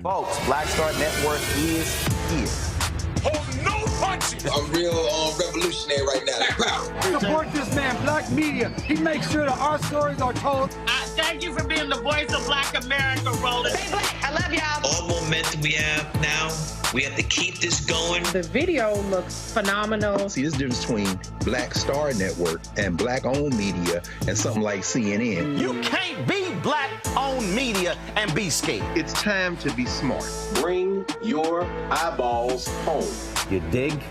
Folks, Black Star Network is here. Hold no punches! I'm real revolutionary right now. Black power. Support this man, Black media. He makes sure that our stories are told. Thank you for being the voice of Black America, Roland. Stay black. I love y'all. All momentum we have now, we have to keep this going. The video looks phenomenal. See, this difference between Black Star Network and Black-owned media and something like CNN. You can't be Black-owned media and be scared. It's time to be smart. Bring your eyeballs home. You dig?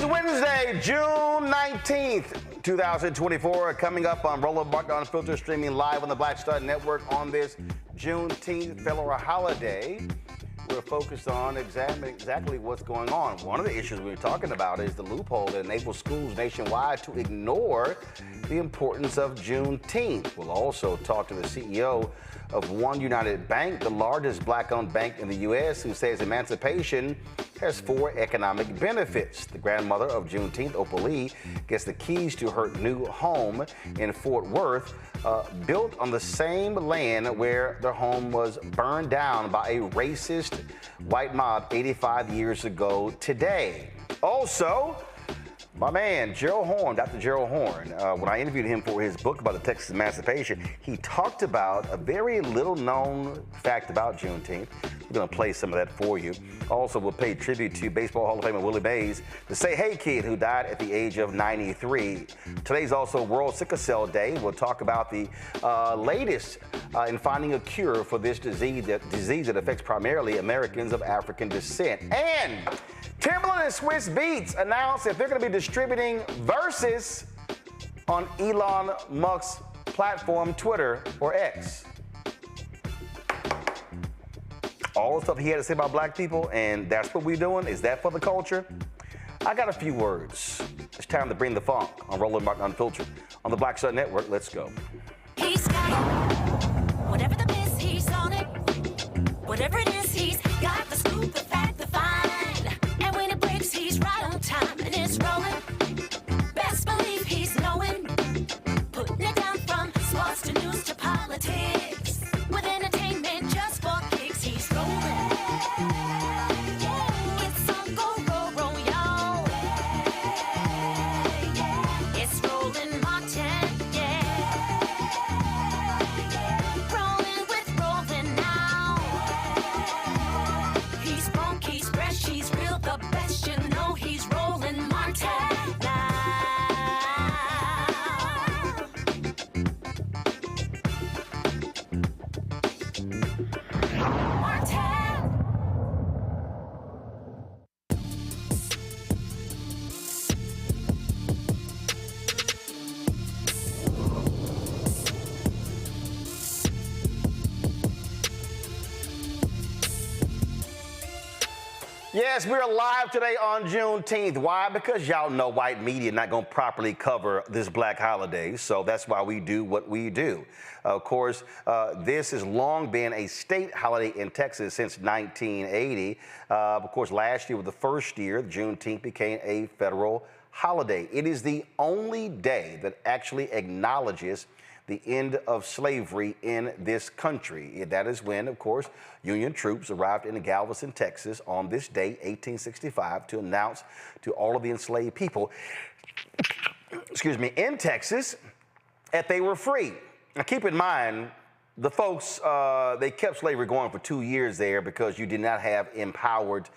Wednesday, June 19th, 2024, coming up on Roland Mark Unfiltered, streaming live on the Black Star Network on this Juneteenth federal holiday. We're focused on examining exactly what's going on. One of the issues we're talking about is the loophole that enables schools nationwide to ignore the importance of Juneteenth. We'll also talk to the CEO of OneUnited Bank, the largest Black-owned bank in the U.S., who says emancipation has 4 economic benefits. The grandmother of Juneteenth, Opal Lee, gets the keys to her new home in Fort Worth, built on the same land where their home was burned down by a racist white mob 85 years ago today. Also, My man, Gerald Horne, Dr. Gerald Horne, when I interviewed him for his book about the Texas emancipation, he talked about a very little known fact about Juneteenth. We're going to play some of that for you. Also, we'll pay tribute to Baseball Hall of Famer Willie Mays, the Say Hey Kid, who died at the age of 93. Today's also World Sickle Cell Day. We'll talk about the latest in finding a cure for this disease that affects primarily Americans of African descent. And Timberland and Swiss Beats announced that they're going to be distributing Verzuz on Elon Musk's platform, Twitter or X. All the stuff he had to say about black people, and that's what we're doing. Is that for the culture? I got a few words. It's time to bring the funk on Roland Martin Unfiltered on the Black Star Network. Let's go. He's got it. Whatever the biz, he's on it. Whatever it is, he's got the scoop, the fact, the find. And when it breaks, he's right on time and it's rolling. Best believe he's knowing. Putting it down from sports to news to politics. With entertainment just for kicks, he's rolling. It's on go, roll, roll, y'all. It's Roland Martin, yeah. Rolling with Roland now. He's funk, he's fresh, he's real, the best, you know he's Roland Martin now. Yes, we're live today on Juneteenth. Why? Because y'all know white media not going to properly cover this black holiday, so that's why we do what we do. Of course, this has long been a state holiday in Texas since 1980. Of course, last year was the first year Juneteenth became a federal holiday. It is the only day that actually acknowledges the end of slavery in this country. That is when, of course, Union troops arrived in Galveston, Texas on this day, 1865, to announce to all of the enslaved people, excuse me, in Texas, that they were free. Now keep in mind, the folks, they kept slavery going for 2 years there because you did not have empowered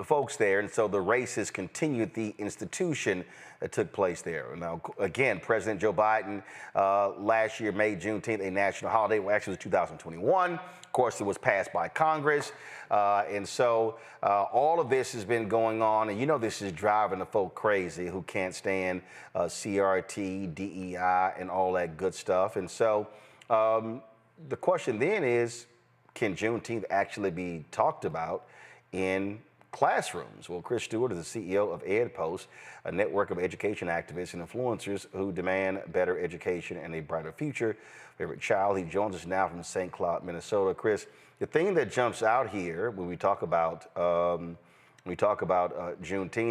folks there. And so the racists continued the institution that took place there. Now, again, President Joe Biden last year made Juneteenth a national holiday. Well, actually, it was 2021. Of course, it was passed by Congress. And so all of this has been going on. And you know, this is driving the folk crazy who can't stand CRT, DEI, and all that good stuff. And so the question then is, can Juneteenth actually be talked about in classrooms? Well, Chris Stewart is the CEO of EdPost, a network of education activists and influencers who demand better education and a brighter future. Favorite child, he joins us now from St. Cloud, Minnesota. Chris, the thing that jumps out here when we talk about Juneteenth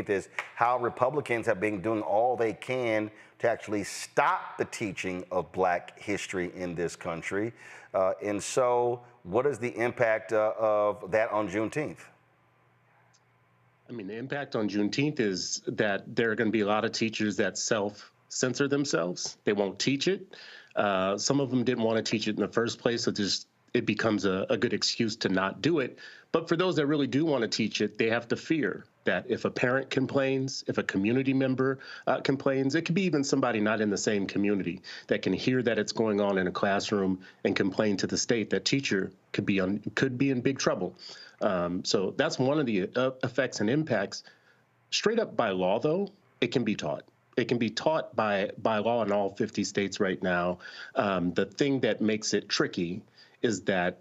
is how Republicans have been doing all they can to actually stop the teaching of black history in this country. And so what is the impact of that on Juneteenth? I mean, the impact on Juneteenth is that there are going to be a lot of teachers that self-censor themselves. They won't teach it. Some of them didn't want to teach it in the first place, so it becomes a good excuse to not do it. But for those that really do want to teach it, they have to fear that if a parent complains, if a community member complains, it could be even somebody not in the same community that can hear that it's going on in a classroom and complain to the state, that teacher could be in big trouble. So that's one of the effects and impacts. Straight up by law, though, it can be taught. It can be taught by law in all 50 states right now. The thing that makes it tricky is that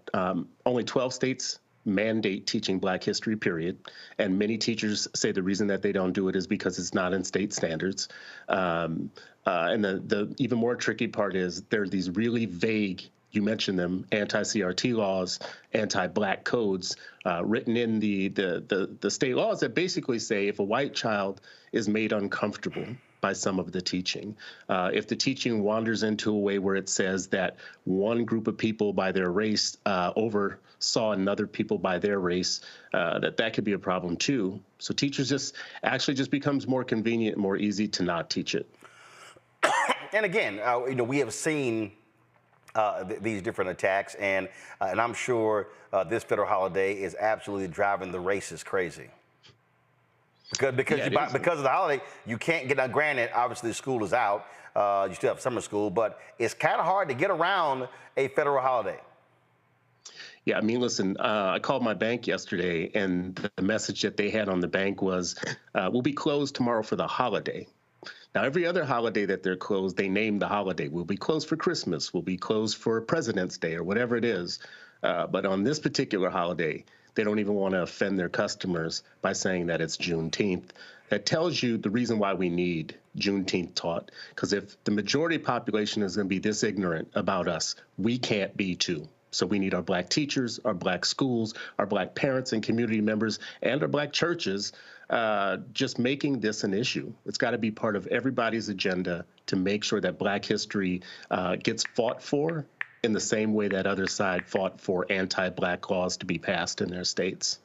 only 12 states mandate teaching Black history, period. And many teachers say the reason that they don't do it is because it's not in state standards. And the even more tricky part is there are these really vague, you mentioned them, anti-CRT laws, anti-Black codes written in the state laws that basically say if a white child is made uncomfortable by some of the teaching. If the teaching wanders into a way where it says that one group of people by their race oversaw another people by their race, that could be a problem too. So teachers just becomes more convenient, more easy to not teach it. And again, we have seen these different attacks, and I'm sure this federal holiday is absolutely driving the racists crazy. Because of the holiday, you can't get, now granted, obviously school is out, you still have summer school, but it's kind of hard to get around a federal holiday. Yeah, I mean, listen, I called my bank yesterday, and the message that they had on the bank was, we'll be closed tomorrow for the holiday. Now, every other holiday that they're closed, they name the holiday. We'll be closed for Christmas. We'll be closed for President's Day or whatever it is. But on this particular holiday, they don't even want to offend their customers by saying that it's Juneteenth. That tells you the reason why we need Juneteenth taught. Because if the majority population is going to be this ignorant about us, we can't be too. So we need our Black teachers, our Black schools, our Black parents and community members, and our Black churches just making this an issue. It's got to be part of everybody's agenda to make sure that Black history gets fought for in the same way that other side fought for anti-Black laws to be passed in their states.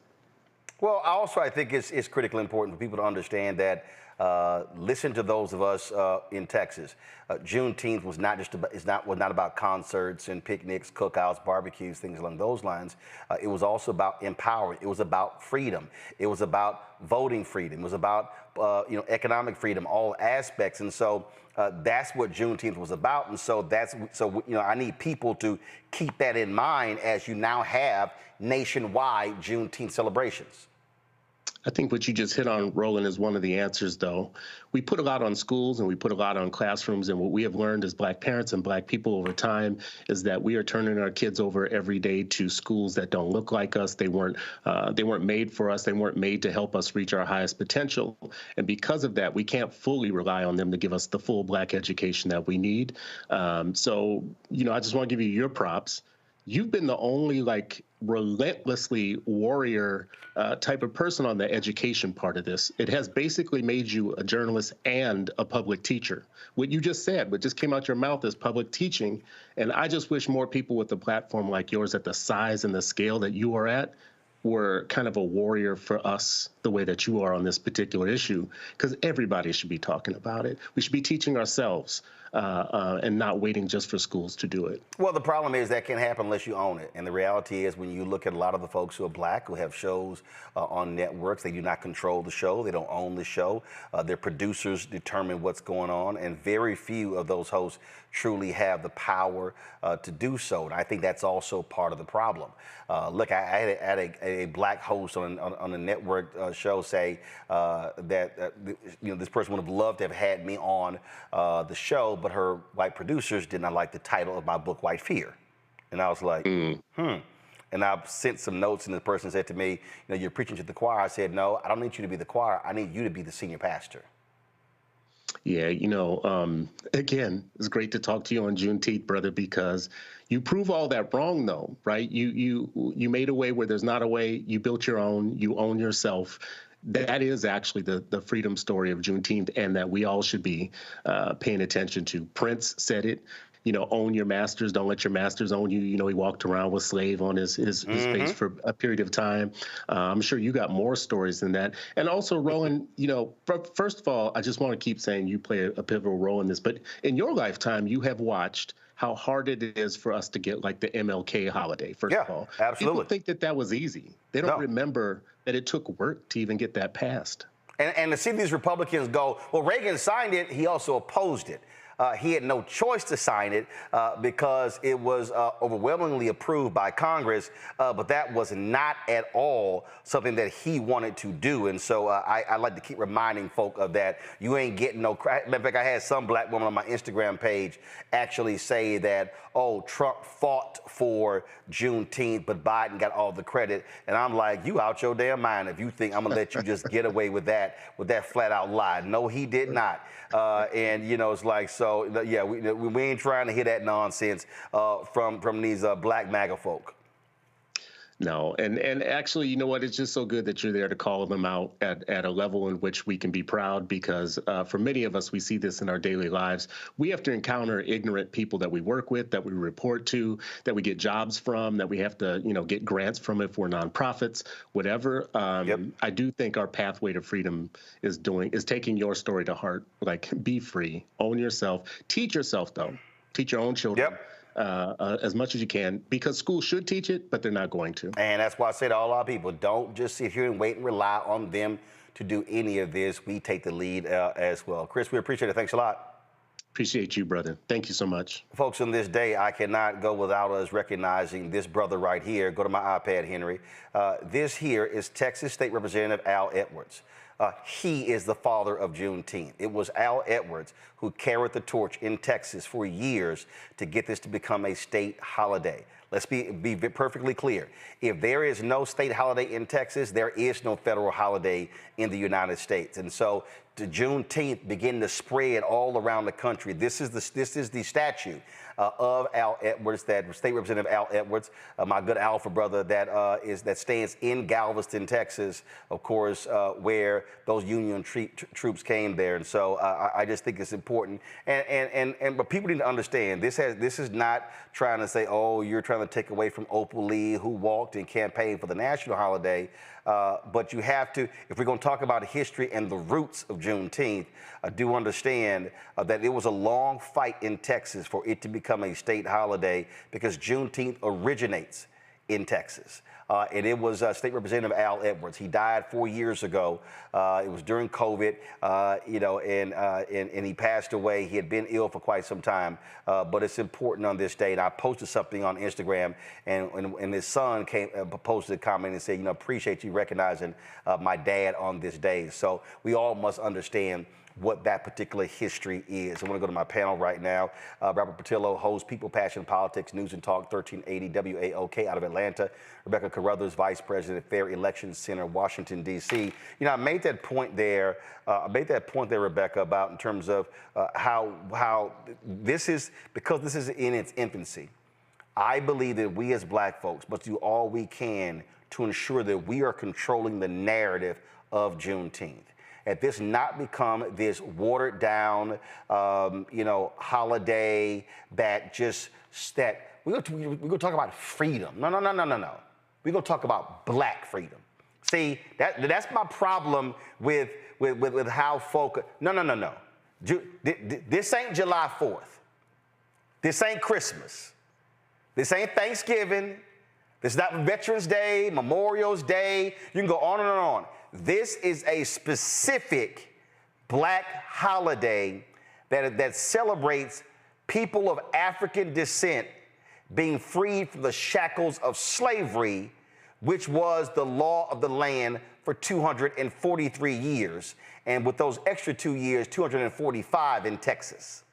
Well, also I think it's critically important for people to understand that listen to those of us in Texas. Juneteenth was not just not about concerts and picnics, cookouts, barbecues, things along those lines. It was also about empowerment. It was about freedom. It was about voting freedom. It was about economic freedom, all aspects. And so that's what Juneteenth was about. And so I need people to keep that in mind as you now have nationwide Juneteenth celebrations. I think what you just hit on, Roland, is one of the answers, though. We put a lot on schools and we put a lot on classrooms, and what we have learned as Black parents and Black people over time is that we are turning our kids over every day to schools that don't look like us. They weren't made for us. They weren't made to help us reach our highest potential. And because of that, we can't fully rely on them to give us the full Black education that we need. So, I just want to give you your props. You've been the only relentlessly warrior type of person on the education part of this. It has basically made you a journalist and a public teacher. What you just said, what just came out your mouth is public teaching. And I just wish more people with a platform like yours at the size and the scale that you are at were kind of a warrior for us the way that you are on this particular issue, because everybody should be talking about it. We should be teaching ourselves and not waiting just for schools to do it. Well, the problem is that can't happen unless you own it. And the reality is when you look at a lot of the folks who are Black, who have shows on networks, they do not control the show. They don't own the show. Their producers determine what's going on. And very few of those hosts truly have the power to do so. And I think that's also part of the problem. Look, I had a Black host on a network show say that this person would have loved to have had me on the show, but her white producers did not like the title of my book, White Fear. And I was like, And I sent some notes, and the person said to me, you're preaching to the choir. I said, no, I don't need you to be the choir. I need you to be the senior pastor. Yeah, again, it's great to talk to you on Juneteenth, brother, because you prove all that wrong, though, right? You made a way where there's not a way. You built your own. You own yourself. That is actually the freedom story of Juneteenth, and that we all should be paying attention to. Prince said it. Own your masters. Don't let your masters own you. He walked around with slave on his face for a period of time. I'm sure you got more stories than that. And also, Roland, first of all, I just want to keep saying you play a pivotal role in this. But in your lifetime, you have watched how hard it is for us to get the MLK holiday, first of all. Absolutely. People think that was easy. They don't remember that it took work to even get that passed. And to see these Republicans go, well, Reagan signed it, he also opposed it. He had no choice to sign it because it was overwhelmingly approved by Congress, but that was not at all something that he wanted to do. And so I like to keep reminding folk of that. You ain't getting no credit. Matter of fact, I had some Black woman on my Instagram page actually say that, oh, Trump fought for Juneteenth, but Biden got all the credit. And I'm like, you out your damn mind if you think I'm gonna let you just get away with that flat out lie. No, he did not. And it's like, so yeah, we ain't trying to hear that nonsense from these Black MAGA folk. No, and actually, you know what? It's just so good that you're there to call them out at a level in which we can be proud, because for many of us, we see this in our daily lives. We have to encounter ignorant people that we work with, that we report to, that we get jobs from, that we have to, get grants from if we're nonprofits, whatever. I do think our pathway to freedom is taking your story to heart. Like, be free, own yourself, teach yourself though, teach your own children. As much as you can, because schools should teach it, but they're not going to. And that's why I say to all our people, don't just sit here and wait and rely on them to do any of this. We take the lead as well. Chris, we appreciate it. Thanks a lot. Appreciate you, brother. Thank you so much. Folks, on this day, I cannot go without us recognizing this brother right here. Go to my iPad, Henry. This here is Texas State Representative Al Edwards. He is the father of Juneteenth. It was Al Edwards who carried the torch in Texas for years to get this to become a state holiday. Let's be perfectly clear. If there is no state holiday in Texas, there is no federal holiday in the United States. And so the Juneteenth begin to spread all around the country. This is the statue of Al Edwards, that State Representative Al Edwards, my good Alpha brother, that stands in Galveston, Texas, of course, where those Union troops came there. And so I just think it's important. But people need to understand this is not trying to say, oh, you're trying to take away from Opal Lee, who walked and campaigned for the national holiday. But you have to, if we're going to talk about history and the roots of Juneteenth, I do understand that it was a long fight in Texas for it to become a state holiday, because Juneteenth originates in Texas. And it was State Representative Al Edwards. He died 4 years ago. It was during COVID, and he passed away. He had been ill for quite some time, but it's important on this day. And I posted something on Instagram, and his son posted a comment and said, appreciate you recognizing my dad on this day. So we all must understand what that particular history is. I want to go to my panel right now. Robert Patillo hosts People, Passion, Politics, News and Talk, 1380 WAOK out of Atlanta. Rebecca Carruthers, Vice President, Fair Elections Center, Washington, D.C. I made that point there. Rebecca, about in terms of how this is, because this is in its infancy. I believe that we as Black folks must do all we can to ensure that we are controlling the narrative of Juneteenth. At this not become this watered down, holiday that we're going to talk about freedom. No. We're going to talk about Black freedom. See, that's my problem with how folk. No. This ain't July 4th. This ain't Christmas. This ain't Thanksgiving. This is not Veterans Day, Memorial's Day. You can go on and on. This is a specific Black holiday that celebrates people of African descent being freed from the shackles of slavery, which was the law of the land for 243 years. And with those extra 2 years, 245 in Texas.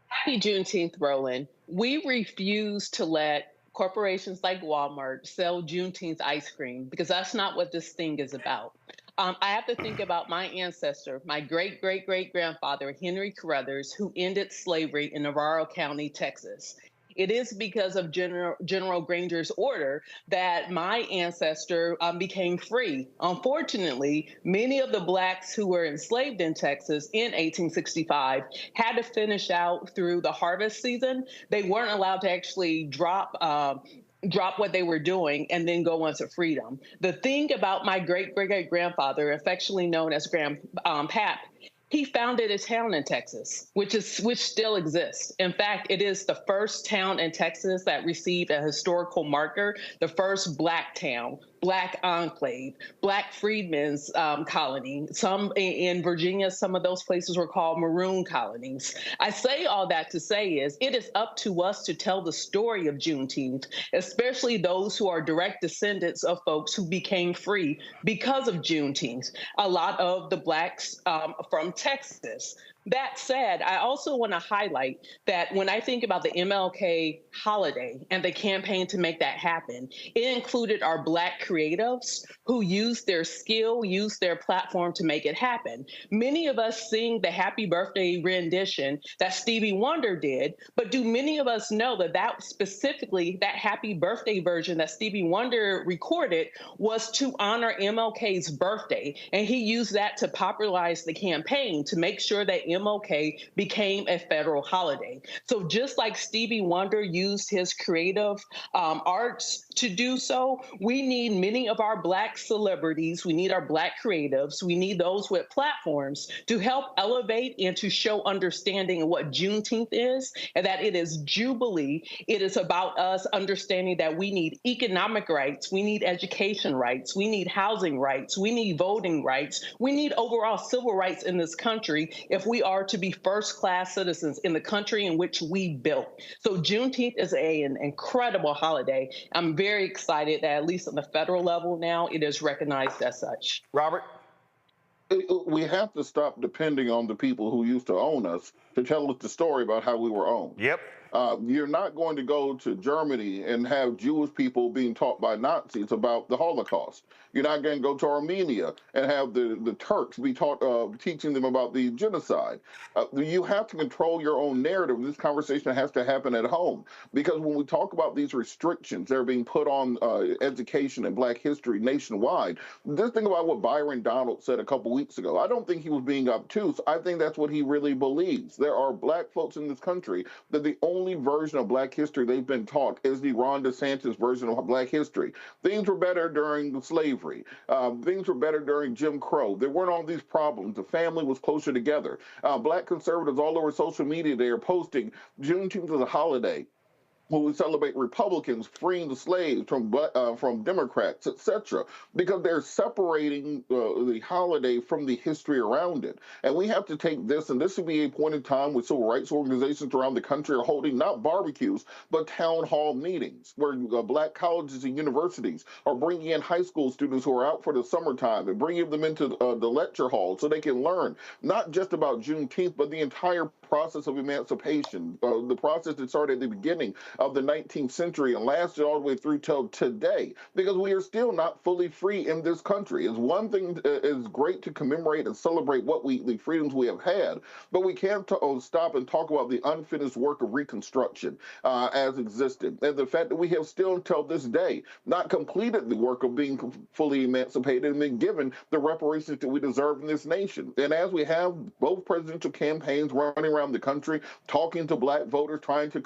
Happy Juneteenth, Roland. We refuse to let corporations like Walmart sell Juneteenth ice cream, because that's not what this thing is about. I have to think about my ancestor, my great-great-great-grandfather, Henry Carruthers, who ended slavery in Navarro County, Texas. It is because of General Granger's order that my ancestor became free. Unfortunately, many of the Blacks who were enslaved in Texas in 1865 had to finish out through the harvest season. They weren't allowed to actually drop what they were doing and then go on to freedom. The thing about my great-great-great-grandfather, affectionately known as Grandpap, he founded a town in Texas, which still exists. In fact, it is the first town in Texas that received a historical marker, the first Black town, Black enclave, Black freedmen's colony. Some in Virginia, some of those places were called maroon colonies. I say all that to say is it is up to us to tell the story of Juneteenth, especially those who are direct descendants of folks who became free because of Juneteenth. A lot of the Blacks from Texas That said, I also want to highlight that when I think about the MLK holiday and the campaign to make that happen, it included our Black creatives who used their skill, used their platform to make it happen. Many of us sing the happy birthday rendition that Stevie Wonder did, but do many of us know that specifically that happy birthday version that Stevie Wonder recorded was to honor MLK's birthday? And he used that to popularize the campaign to make sure that MLK became a federal holiday. So just like Stevie Wonder used his creative arts to do so, we need many of our Black celebrities, we need our Black creatives, we need those with platforms to help elevate and to show understanding of what Juneteenth is, and that it is Jubilee. It is about us understanding that we need economic rights, we need education rights, we need housing rights, we need voting rights, we need overall civil rights in this country if we are to be first-class citizens in the country in which we built. So Juneteenth is an incredible holiday. I'm very excited that at least on the federal level now, it is recognized as such. Robert? We have to stop depending on the people who used to own us to tell us the story about how we were owned. Yep. You're not going to go to Germany and have Jewish people being taught by Nazis about the Holocaust. You're not going to go to Armenia and have the Turks be taught, teaching them about the genocide. You have to control your own narrative. This conversation has to happen at home, because when we talk about these restrictions that are being put on education and Black history nationwide, just think about what Byron Donald said a couple weeks ago. I don't think he was being obtuse. I think that's what he really believes. There are Black folks in this country that the only version of Black history they've been taught is the Ron DeSantis version of Black history. Things were better during slavery. Things were better during Jim Crow. There weren't all these problems. The family was closer together. Black conservatives all over social media, they are posting Juneteenth as a holiday when we celebrate Republicans freeing the slaves from Democrats, etc., because they're separating the holiday from the history around it. And we have to take this, and this would be a point in time when civil rights organizations around the country are holding not barbecues, but town hall meetings, where Black colleges and universities are bringing in high school students who are out for the summertime and bringing them into the lecture hall so they can learn not just about Juneteenth, but the entire process of emancipation, the process that started at the beginning of the 19th century and lasted all the way through till today, because we are still not fully free in this country. It's one thing, it's great to commemorate and celebrate the freedoms we have had, but we can't stop and talk about the unfinished work of Reconstruction as existed, and the fact that we have still until this day not completed the work of being fully emancipated and been given the reparations that we deserve in this nation. And as we have both presidential campaigns running around the country, talking to Black voters, trying to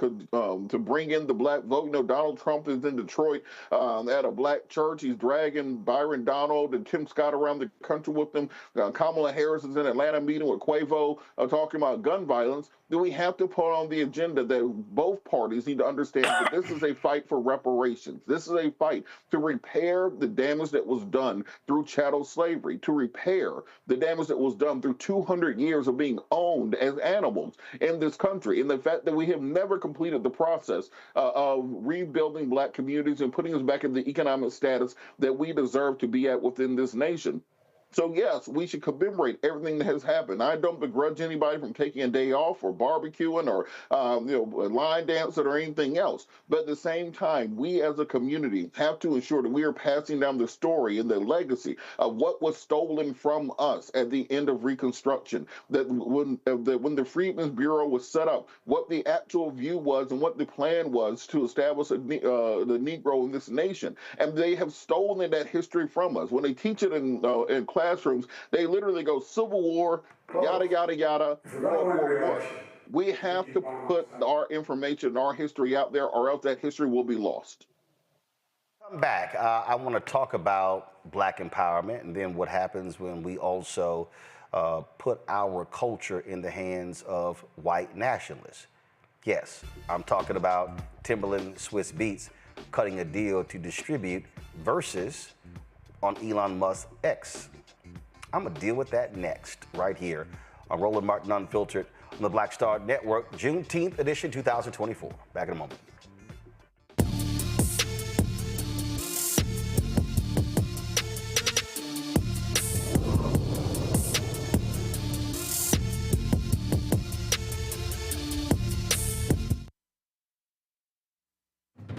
bring in the Black vote. You know, Donald Trump is in Detroit at a Black church. He's dragging Byron Donald and Tim Scott around the country with them. Kamala Harris is in Atlanta meeting with Quavo talking about gun violence. Do we have to put on the agenda that both parties need to understand that this is a fight for reparations? This is a fight to repair the damage that was done through chattel slavery, to repair the damage that was done through 200 years of being owned as animals in this country, and the fact that we have never completed the process of rebuilding Black communities and putting us back in the economic status that we deserve to be at within this nation. So yes, we should commemorate everything that has happened. I don't begrudge anybody from taking a day off or barbecuing or line dancing or anything else. But at the same time, we as a community have to ensure that we are passing down the story and the legacy of what was stolen from us at the end of Reconstruction. That when the Freedmen's Bureau was set up, what the actual view was and what the plan was to establish the Negro in this nation. And they have stolen that history from us. When they teach it in classrooms, they literally go Civil War, yada, yada, yada, World War I. We have to put our information, our history out there, or else that history will be lost. Come back. I want to talk about Black empowerment and then what happens when we also put our culture in the hands of white nationalists. Yes, I'm talking about Timberland Swiss Beats cutting a deal to distribute Verzuz on Elon Musk X. I'm going to deal with that next, right here on Roland Martin Unfiltered on the Black Star Network, Juneteenth edition 2024. Back in a moment.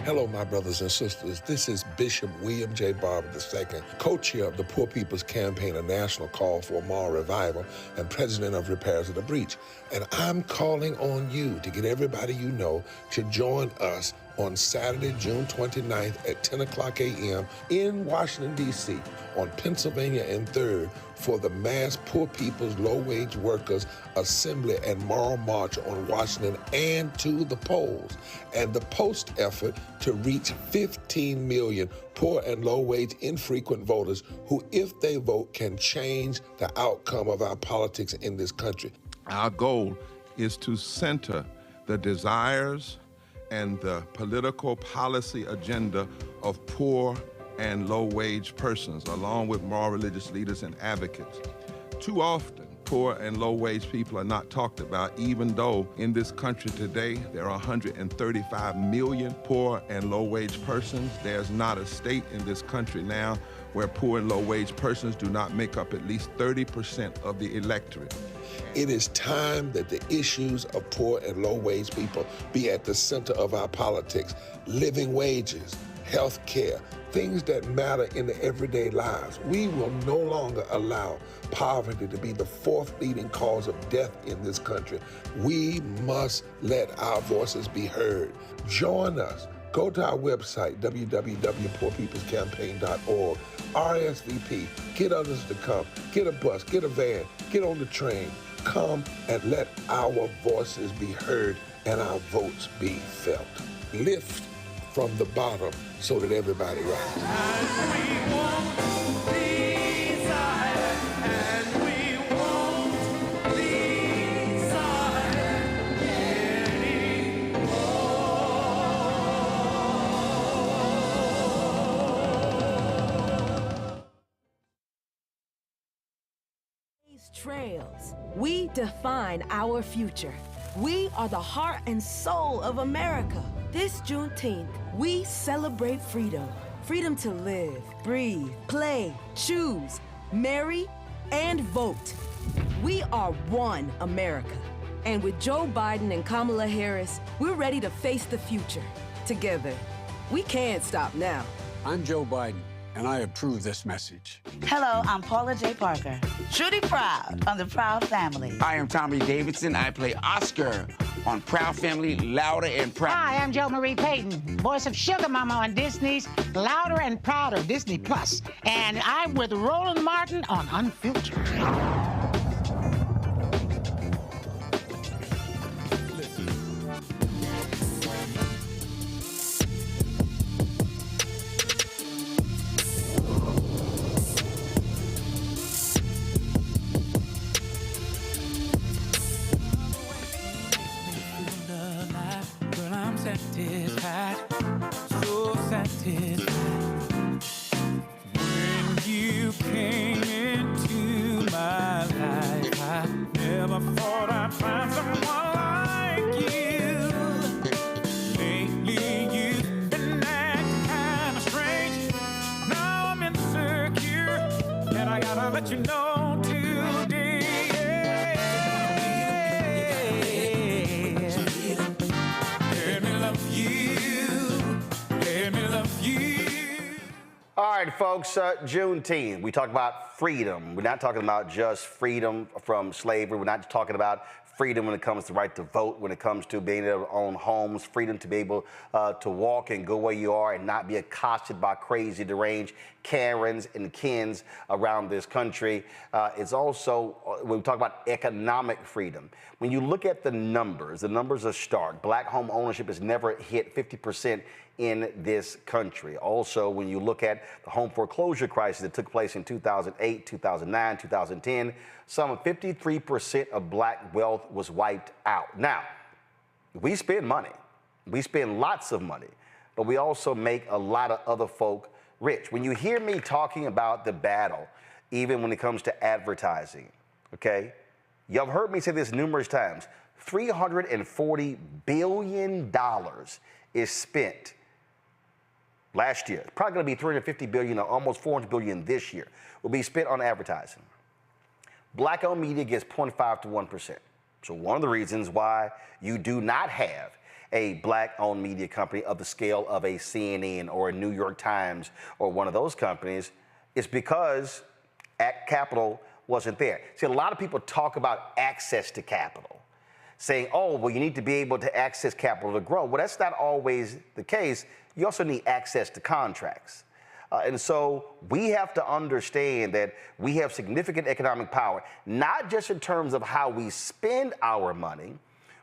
Hello, my brothers and sisters. This is Bishop William J. Barber II, co-chair of the Poor People's Campaign, a national call for moral revival, and president of Repairs of the Breach. And I'm calling on you to get everybody you know to join us on Saturday, June 29th at 10 o'clock a.m. in Washington, D.C. on Pennsylvania and 3rd for the mass Poor People's Low-Wage Workers Assembly and Moral March on Washington and to the polls, and the post effort to reach 15 million poor and low-wage infrequent voters who, if they vote, can change the outcome of our politics in this country. Our goal is to center the desires and the political policy agenda of poor and low-wage persons, along with moral religious leaders and advocates. Too often, poor and low-wage people are not talked about, even though in this country today, there are 135 million poor and low-wage persons. There's not a state in this country now where poor and low-wage persons do not make up at least 30% of the electorate. It is time that the issues of poor and low-wage people be at the center of our politics. Living wages, health care, things that matter in the everyday lives. We will no longer allow poverty to be the fourth leading cause of death in this country. We must let our voices be heard. Join us. Go to our website, www.poorpeoplescampaign.org. RSVP. Get others to come. Get a bus, get a van, get on the train. Come and let our voices be heard and our votes be felt. Lift from the bottom so that everybody rises. Trails. We define our future. We are the heart and soul of America. This Juneteenth, we celebrate freedom. Freedom to live, breathe, play, choose, marry, and vote. We are one America. And with Joe Biden and Kamala Harris, we're ready to face the future together. We can't stop now. I'm Joe Biden, and I approve this message. Hello, I'm Paula J. Parker. Truly proud on the Proud Family. I am Tommy Davidson. I play Oscar on Proud Family, Louder and Proud. Hi, I'm Jo Marie Payton, voice of Sugar Mama on Disney's Louder and Prouder, Disney Plus. And I'm with Roland Martin on Unfiltered. Satisfied, so satisfied. When you came into my life, I never thought I'd find someone like you. Lately you've been acting kind of strange. Now I'm insecure, and I gotta let you know today. All right, folks, Juneteenth. We talk about freedom. We're not talking about just freedom from slavery. We're not talking about freedom when it comes to right to vote, when it comes to being able to own homes, freedom to be able to walk and go where you are and not be accosted by crazy, deranged Karens and Kens around this country. It's also, when we talk about economic freedom, when you look at the numbers are stark. Black home ownership has never hit 50% in this country. Also, when you look at the home foreclosure crisis that took place in 2008, 2009, 2010, some 53% of black wealth was wiped out. Now, we spend money. We spend lots of money, but we also make a lot of other folk rich. When you hear me talking about the battle, even when it comes to advertising, okay? Y'all have heard me say this numerous times. $340 billion is spent last year. It's probably going to be $350 billion or almost $400 billion this year will be spent on advertising. Black-owned media gets 0.5 to 1%. So one of the reasons why you do not have a black-owned media company of the scale of a CNN or a New York Times or one of those companies, it's because capital wasn't there. See, a lot of people talk about access to capital, saying, oh, well, you need to be able to access capital to grow. Well, that's not always the case. You also need access to contracts. And so we have to understand that we have significant economic power, not just in terms of how we spend our money,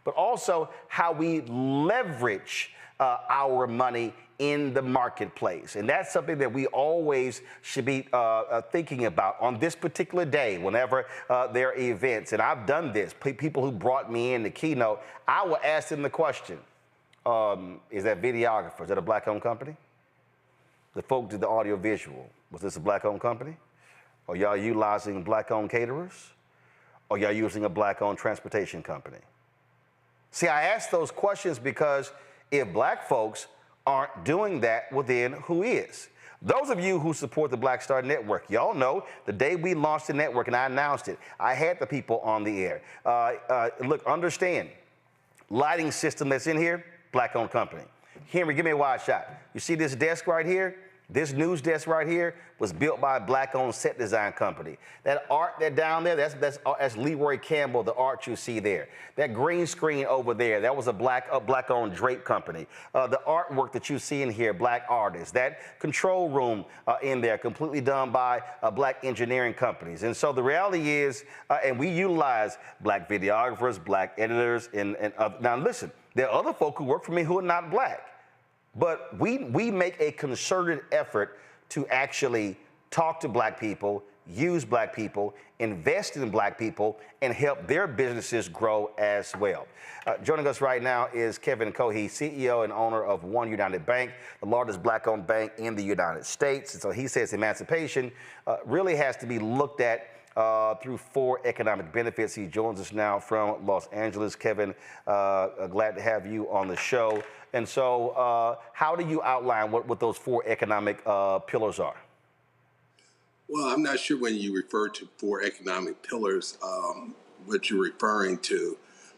but also how we leverage our money in the marketplace. And that's something that we always should be thinking about on this particular day, whenever there are events. And I've done this. People who brought me in the keynote, I will ask them the question, is that videographer, is that a black-owned company? The folk did the audio visual, was this a black-owned company? Are y'all utilizing black-owned caterers? Or y'all using a black-owned transportation company? See, I ask those questions because if black folks aren't doing that, well then, who is? Those of you who support the Black Star Network, y'all know the day we launched the network and I announced it, I had the people on the air. Look, understand, lighting system that's in here, black-owned company. Henry, give me a wide shot. You see this desk right here? This news desk right here was built by a black-owned set design company. That art that down there, that's Leroy Campbell, the art you see there. That green screen over there, that was a black-owned drape company. The artwork that you see in here, black artists. That control room in there, completely done by black engineering companies. And so the reality is, and we utilize black videographers, black editors, and now listen, there are other folk who work for me who are not black. But we make a concerted effort to actually talk to black people, use black people, invest in black people, and help their businesses grow as well. Joining us right now is Kevin Cohee, CEO and owner of OneUnited Bank, the largest black-owned bank in the United States. And so he says emancipation really has to be looked at through 4 economic benefits. He joins us now from Los Angeles. Kevin, glad to have you on the show. And so how do you outline what those 4 economic pillars are? Well, I'm not sure when you refer to 4 economic pillars, what you're referring to.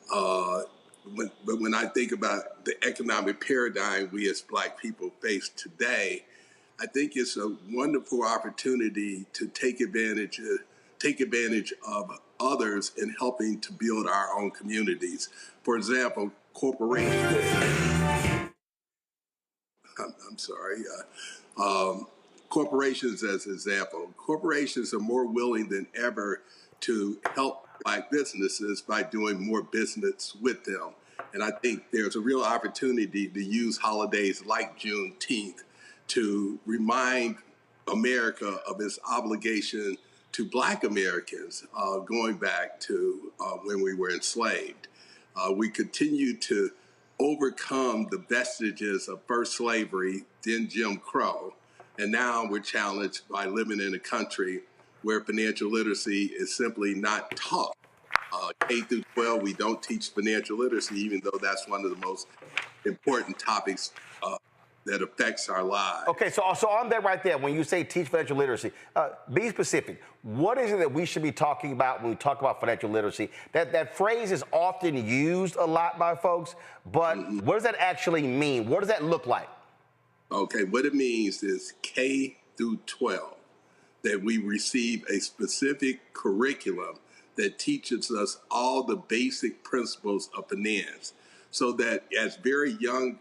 But when I think about the economic paradigm we as black people face today, I think it's a wonderful opportunity to take advantage of others in helping to build our own communities. For example, corporations. I'm sorry. Corporations as an example. Corporations are more willing than ever to help black businesses by doing more business with them. And I think there's a real opportunity to use holidays like Juneteenth to remind America of its obligation to black Americans going back to when we were enslaved. We continue to overcome the vestiges of first slavery, then Jim Crow, and now we're challenged by living in a country where financial literacy is simply not taught. K through 12, we don't teach financial literacy, even though that's one of the most important topics that affects our lives. Okay, so on that right there, when you say teach financial literacy, be specific. What is it that we should be talking about when we talk about financial literacy? That phrase is often used a lot by folks, but what does that actually mean? What does that look like? Okay, what it means is K through 12, that we receive a specific curriculum that teaches us all the basic principles of finance, so that as very young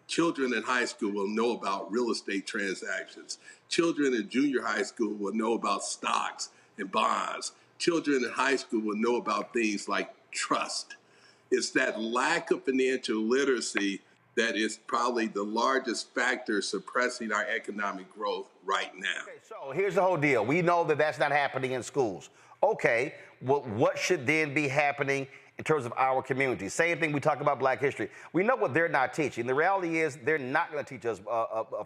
children in high school will know about real estate transactions. Children in junior high school will know about stocks and bonds. Children in high school will know about things like trust. It's that lack of financial literacy that is probably the largest factor suppressing our economic growth right now. Okay, so here's the whole deal. We know that that's not happening in schools. Okay, well, what should then be happening in terms of our community? Same thing we talk about Black history. We know what they're not teaching. The reality is they're not going to teach us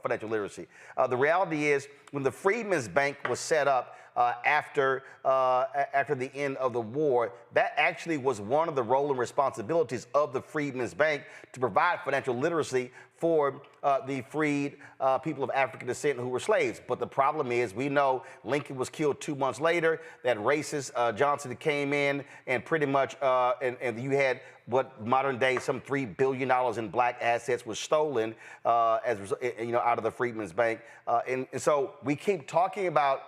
financial literacy. The reality is when the Freedmen's Bank was set up, after the end of the war. That actually was one of the role and responsibilities of the Freedmen's Bank, to provide financial literacy for the freed people of African descent who were slaves. But the problem is, we know Lincoln was killed 2 months later. That racist Johnson came in and pretty much, and you had what modern day some $3 billion in black assets was stolen as out of the Freedmen's Bank. And so we keep talking about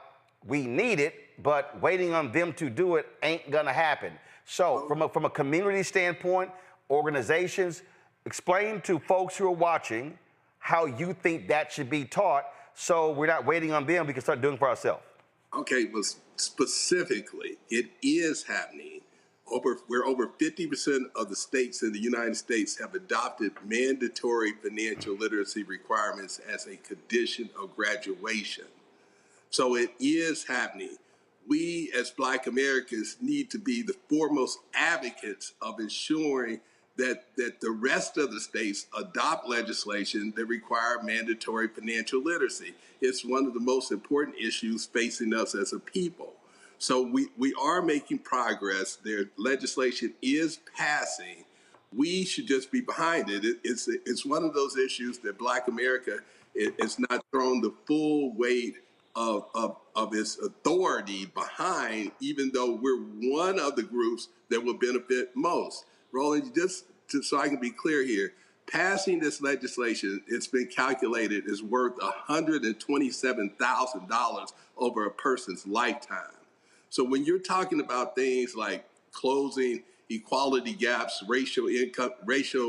we need it, but waiting on them to do it ain't gonna happen. So from a community standpoint, organizations, explain to folks who are watching how you think that should be taught, so we're not waiting on them, we can start doing it for ourselves. Okay, but specifically, it is happening. Where over 50% of the states in the United States have adopted mandatory financial literacy requirements as a condition of graduation. So it is happening. We as Black Americans need to be the foremost advocates of ensuring that the rest of the states adopt legislation that require mandatory financial literacy. It's one of the most important issues facing us as a people. So we are making progress. Their legislation is passing. We should just be behind it. It's one of those issues that Black America is not thrown the full weight of its authority behind, even though we're one of the groups that will benefit most. Roland, just so I can be clear here, passing this legislation, it's been calculated, is worth $127,000 over a person's lifetime. So when you're talking about things like closing equality gaps, racial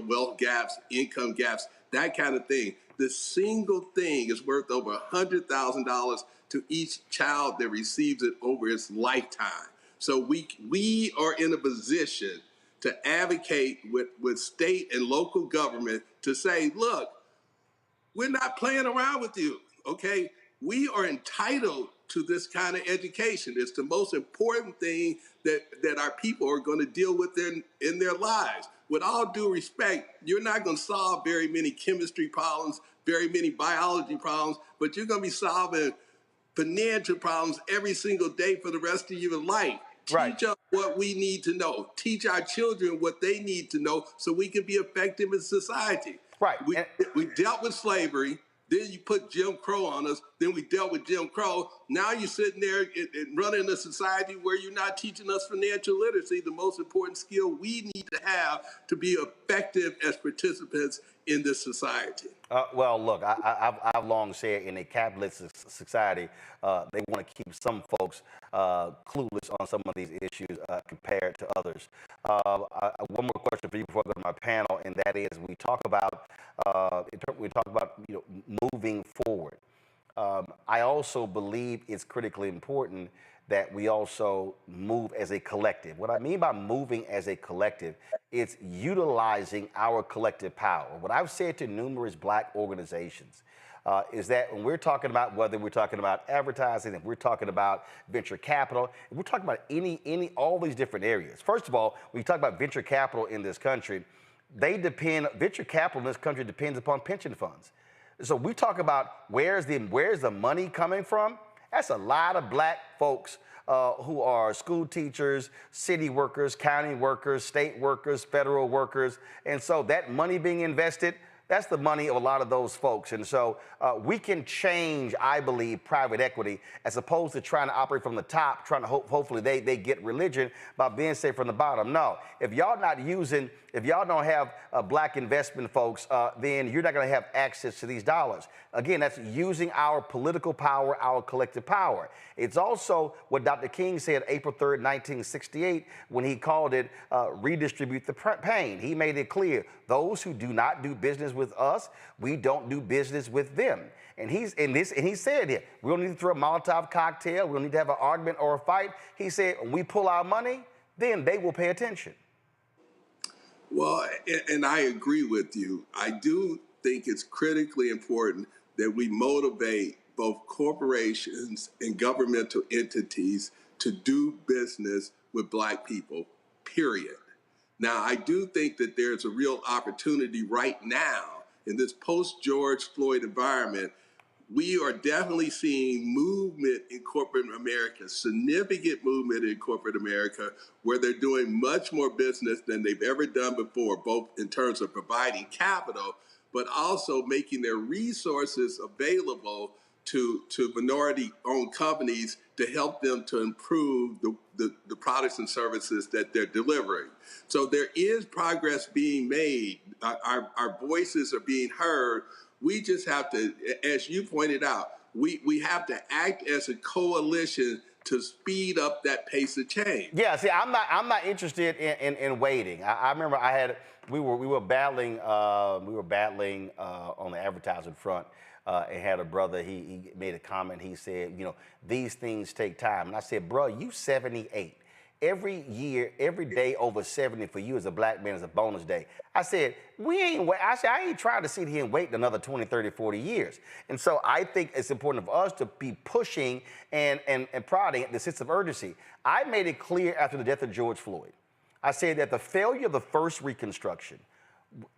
wealth gaps, income gaps, that kind of thing, the single thing is worth over $100,000 to each child that receives it over its lifetime. So we are in a position to advocate with state and local government to say, look, we're not playing around with you, okay? We are entitled to this kind of education. It's the most important thing that our people are going to deal with in their lives. With all due respect, you're not going to solve very many chemistry problems, very many biology problems, but you're going to be solving financial problems every single day for the rest of your life. Teach us what we need to know. Teach our children what they need to know so we can be effective in society. Right. We dealt with slavery. Then you put Jim Crow on us. Then we dealt with Jim Crow. Now you're sitting there and running a society where you're not teaching us financial literacy, the most important skill we need to have to be effective as participants in this society. Well, look, I've long said in a capitalist society, they want to keep some folks clueless on some of these issues compared to others. One more question for you before I go to my panel, and that is, we talk about moving forward. I also believe it's critically important that we also move as a collective. What I mean by moving as a collective, it's utilizing our collective power. What I've said to numerous Black organizations is that when we're talking about, whether we're talking about advertising, if we're talking about venture capital, if we're talking about all these different areas. First of all, when you talk about venture capital in this country, venture capital in this country depends upon pension funds. So we talk about where's the money coming from? That's a lot of Black folks who are school teachers, city workers, county workers, state workers, federal workers. And so that money being invested, that's the money of a lot of those folks. And so we can change, I believe, private equity as opposed to trying to operate from the top, trying to hopefully they get religion by being safe from the bottom. No, if y'all don't have Black investment folks, then you're not going to have access to these dollars. Again, that's using our political power, our collective power. It's also what Dr. King said April 3rd, 1968, when he called it redistribute the pain. He made it clear, those who do not do business with us, we don't do business with them. And he said it. We don't need to throw a Molotov cocktail. We don't need to have an argument or a fight. He said, when we pull our money, then they will pay attention. Well, and I agree with you. I do think it's critically important that we motivate both corporations and governmental entities to do business with Black people, period. Now, I do think that there's a real opportunity right now in this post-George Floyd environment we are definitely seeing movement in corporate America, significant movement in corporate America, where they're doing much more business than they've ever done before, both in terms of providing capital, but also making their resources available to minority-owned companies to help them to improve the products and services that they're delivering. So there is progress being made. Our voices are being heard. We just have to, as you pointed out, we have to act as a coalition to speed up that pace of change. Yeah, see, I'm not interested in waiting. I remember we were battling on the advertising front. And had a brother, he made a comment. He said, you know, these things take time. And I said, bro, you 78. Every year, every day over 70 for you as a black man is a bonus day. I said, I ain't trying to sit here and wait another 20, 30, 40 years. And so I think it's important for us to be pushing and prodding the sense of urgency. I made it clear after the death of George Floyd. I said that the failure of the first Reconstruction,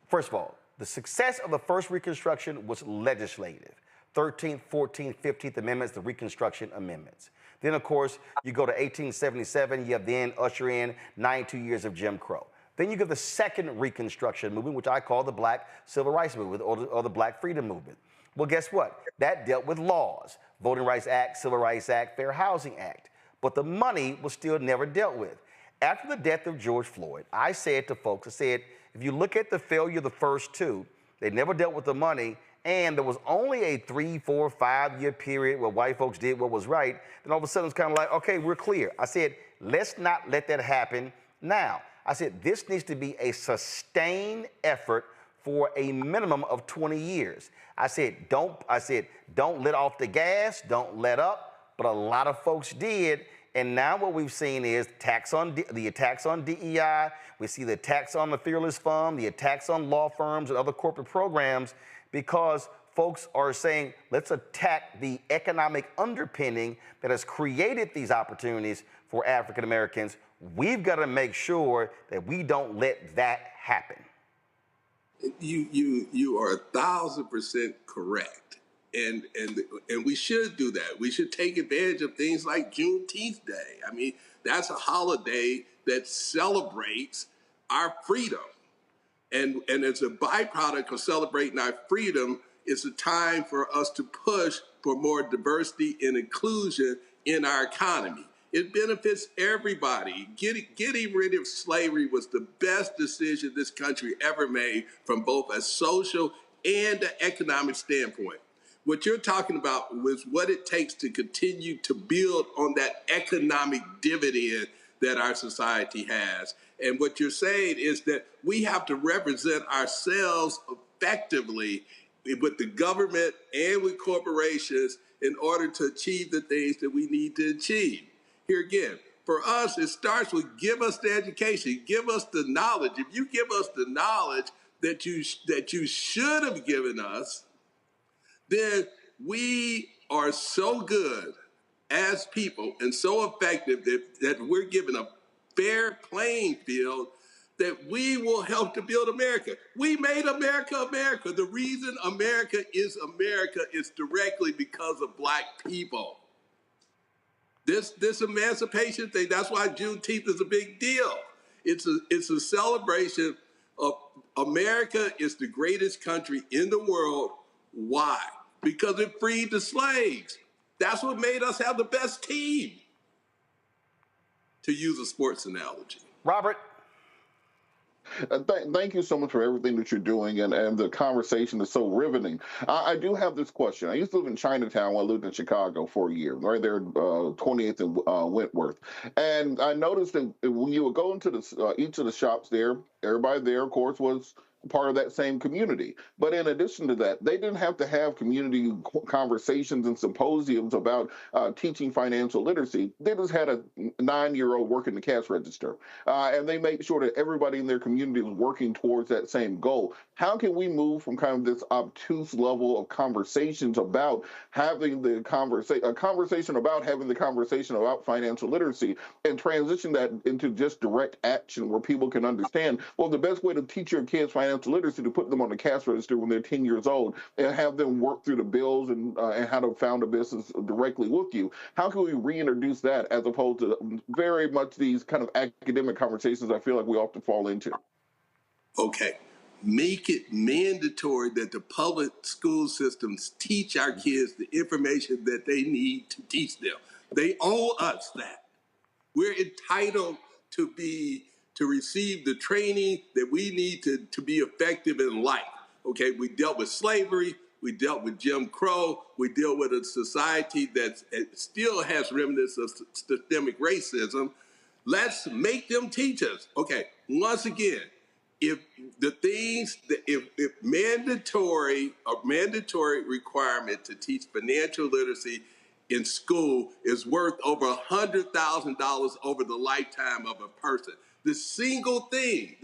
first of all, the success of the first Reconstruction was legislative. 13th, 14th, 15th Amendments, the Reconstruction Amendments. Then, of course, you go to 1877, you have then usher in 92 years of Jim Crow. Then you get the second Reconstruction movement, which I call the Black Civil Rights Movement or the Black Freedom Movement. Well, guess what? That dealt with laws, Voting Rights Act, Civil Rights Act, Fair Housing Act. But the money was still never dealt with. After the death of George Floyd, I said to folks, I said, if you look at the failure of the first two, they never dealt with the money, and there was only a 3, 4, 5 year period where white folks did what was right, then all of a sudden it's kind of like, okay, we're clear. I said, let's not let that happen now. I said, this needs to be a sustained effort for a minimum of 20 years. I said, don't let off the gas, don't let up, but a lot of folks did. And now what we've seen is the attacks on DEI. We see the attacks on the Fearless Fund, the attacks on law firms and other corporate programs, because folks are saying, let's attack the economic underpinning that has created these opportunities for African Americans. We've got to make sure that we don't let that happen. You are 1,000% correct. And we should do that. We should take advantage of things like Juneteenth Day. I mean, that's a holiday that celebrates our freedom. And as a byproduct of celebrating our freedom, it's a time for us to push for more diversity and inclusion in our economy. It benefits everybody. Getting rid of slavery was the best decision this country ever made from both a social and an economic standpoint. What you're talking about was what it takes to continue to build on that economic dividend that our society has. And what you're saying is that we have to represent ourselves effectively with the government and with corporations in order to achieve the things that we need to achieve. Here again, for us, it starts with give us the education, give us the knowledge. If you give us the knowledge that you should have given us, then we are so good as people and so effective that we're given a fair playing field that we will help to build America. We made America America. The reason America is directly because of Black people. This emancipation thing, that's why Juneteenth is a big deal. It's a celebration of America is the greatest country in the world. Why? Because it freed the slaves. That's what made us have the best team, to use a sports analogy. Robert? Thank you so much for everything that you're doing, and the conversation is so riveting. I do have this question. I used to live in Chinatown when I lived in Chicago for a year, right there, 28th and Wentworth. And I noticed that when you would go into each of the shops there, everybody there, of course, was part of that same community. But in addition to that, they didn't have to have community conversations and symposiums about teaching financial literacy. They just had a 9-year-old working the cash register. And they make sure that everybody in their community was working towards that same goal. How can we move from kind of this obtuse level of conversations about having the conversation about financial literacy and transition that into just direct action where people can understand, well, the best way to teach your kids financial financial literacy, to put them on the cash register when they're 10 years old and have them work through the bills and how to found a business directly with you. How can we reintroduce that as opposed to very much these kind of academic conversations I feel like we often fall into? Okay. Make it mandatory that the public school systems teach our kids the information that they need to teach them. They owe us that. We're entitled to receive the training that we need to be effective in life. Okay, we dealt with slavery, we dealt with Jim Crow, we deal with a society that still has remnants of systemic racism. Let's make them teach us. Okay, once again, if a mandatory requirement to teach financial literacy in school is worth over $100,000 over the lifetime of a person. This single thing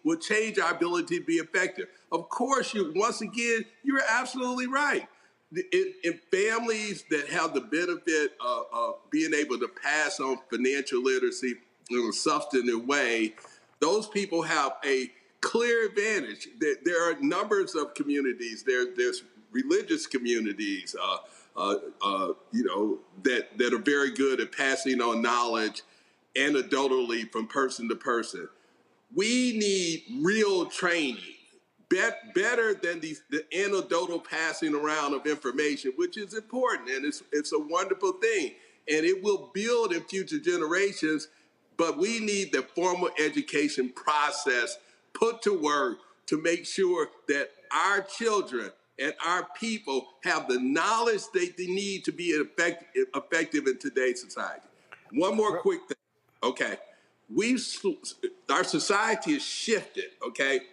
will change our ability to be effective. Of course, once again, you're absolutely right. In families that have the benefit of being able to pass on financial literacy in a substantive way, those people have a clear advantage. There are numbers of communities. There's religious communities, that are very good at passing on knowledge anecdotally from person to person. We need real training, better than the anecdotal passing around of information, which is important, and it's a wonderful thing, and it will build in future generations. But we need the formal education process put to work to make sure that our children and our people have the knowledge they need to be effective in today's society. One more quick thing, okay? Our society has shifted, okay?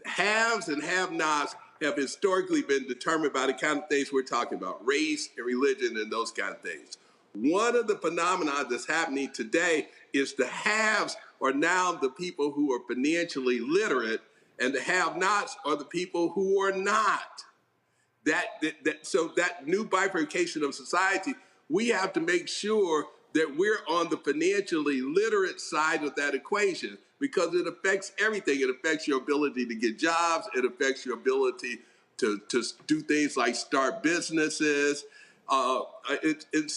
Haves and have-nots have historically been determined by the kind of things we're talking about, race and religion and those kind of things. One of the phenomena that's happening today is the haves are now the people who are financially literate, and the have-nots are the people who are not. So that new bifurcation of society, we have to make sure that we're on the financially literate side of that equation, because it affects everything. It affects your ability to get jobs. It affects your ability to do things like start businesses. And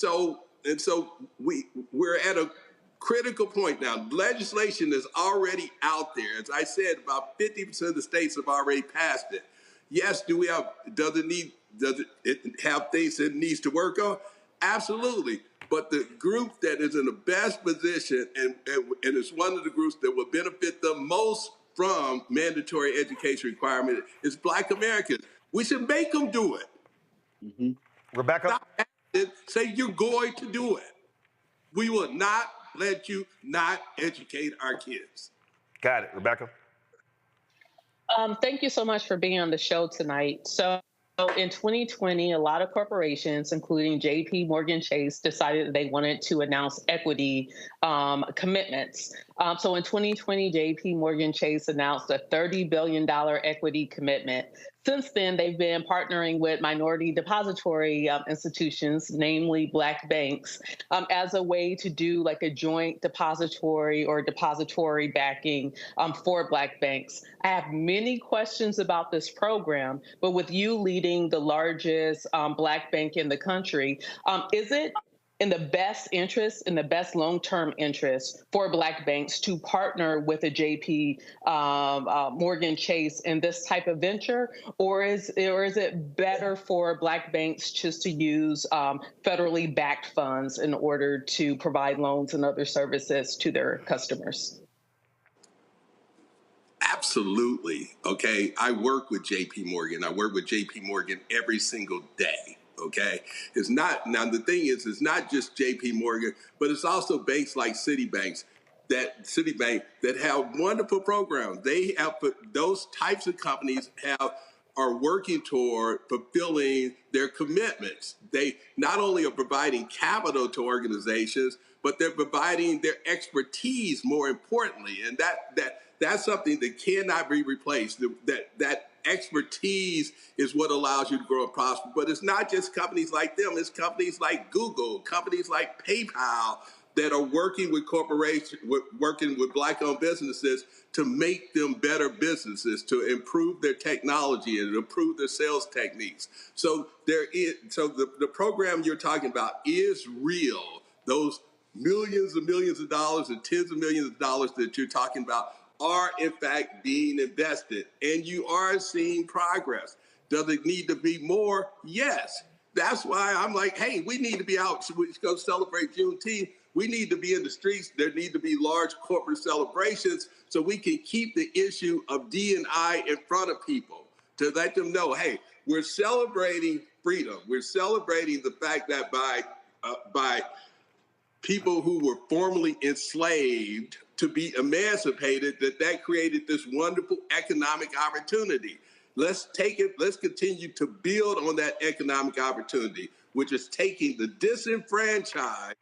so we're at a critical point now. Legislation is already out there. As I said, about 50% of the states have already passed it. Yes, does it have things it needs to work on? Absolutely. But the group that is in the best position and it's one of the groups that will benefit the most from mandatory education requirement is Black Americans. We should make them do it. Mm-hmm. Rebecca? Say you're going to do it. We will not let you not educate our kids. Got it. Rebecca? Thank you so much for being on the show tonight. So in 2020, a lot of corporations, including JP Morgan Chase, decided that they wanted to announce equity commitments. So in 2020, JP Morgan Chase announced a $30 billion equity commitment. Since then, they've been partnering with minority depository institutions, namely Black banks, as a way to do like a joint depository or depository backing for Black banks. I have many questions about this program, but with you leading the largest Black bank in the country, is it in the best interest, in the best long-term interest for Black banks to partner with a JP Morgan Chase in this type of venture, or is it better for Black banks just to use federally backed funds in order to provide loans and other services to their customers? Absolutely. Okay. I work with JP Morgan. I work with JP Morgan every single day. Okay. It's not, now the thing is, it's not just JP Morgan, but it's also banks like Citibank that have wonderful programs. They have, those types of companies are working toward fulfilling their commitments. They not only are providing capital to organizations, but they're providing their expertise more importantly. And that's something that cannot be replaced. That expertise is what allows you to grow and prosper. But it's not just companies like them. It's companies like Google, companies like PayPal, that are working with corporations, working with Black-owned businesses to make them better businesses, to improve their technology and improve their sales techniques. So the program you're talking about is real. Those millions and millions of dollars and tens of millions of dollars that you're talking about are in fact being invested, and you are seeing progress. Does it need to be more? Yes. That's why I'm like, hey, we need to be out. So we go celebrate Juneteenth. We need to be in the streets. There need to be large corporate celebrations so we can keep the issue of D&I in front of people, to let them know, hey, we're celebrating freedom. We're celebrating the fact that by people who were formerly enslaved to be emancipated, that created this wonderful economic opportunity. Let's take it, let's continue to build on that economic opportunity, which is taking the disenfranchised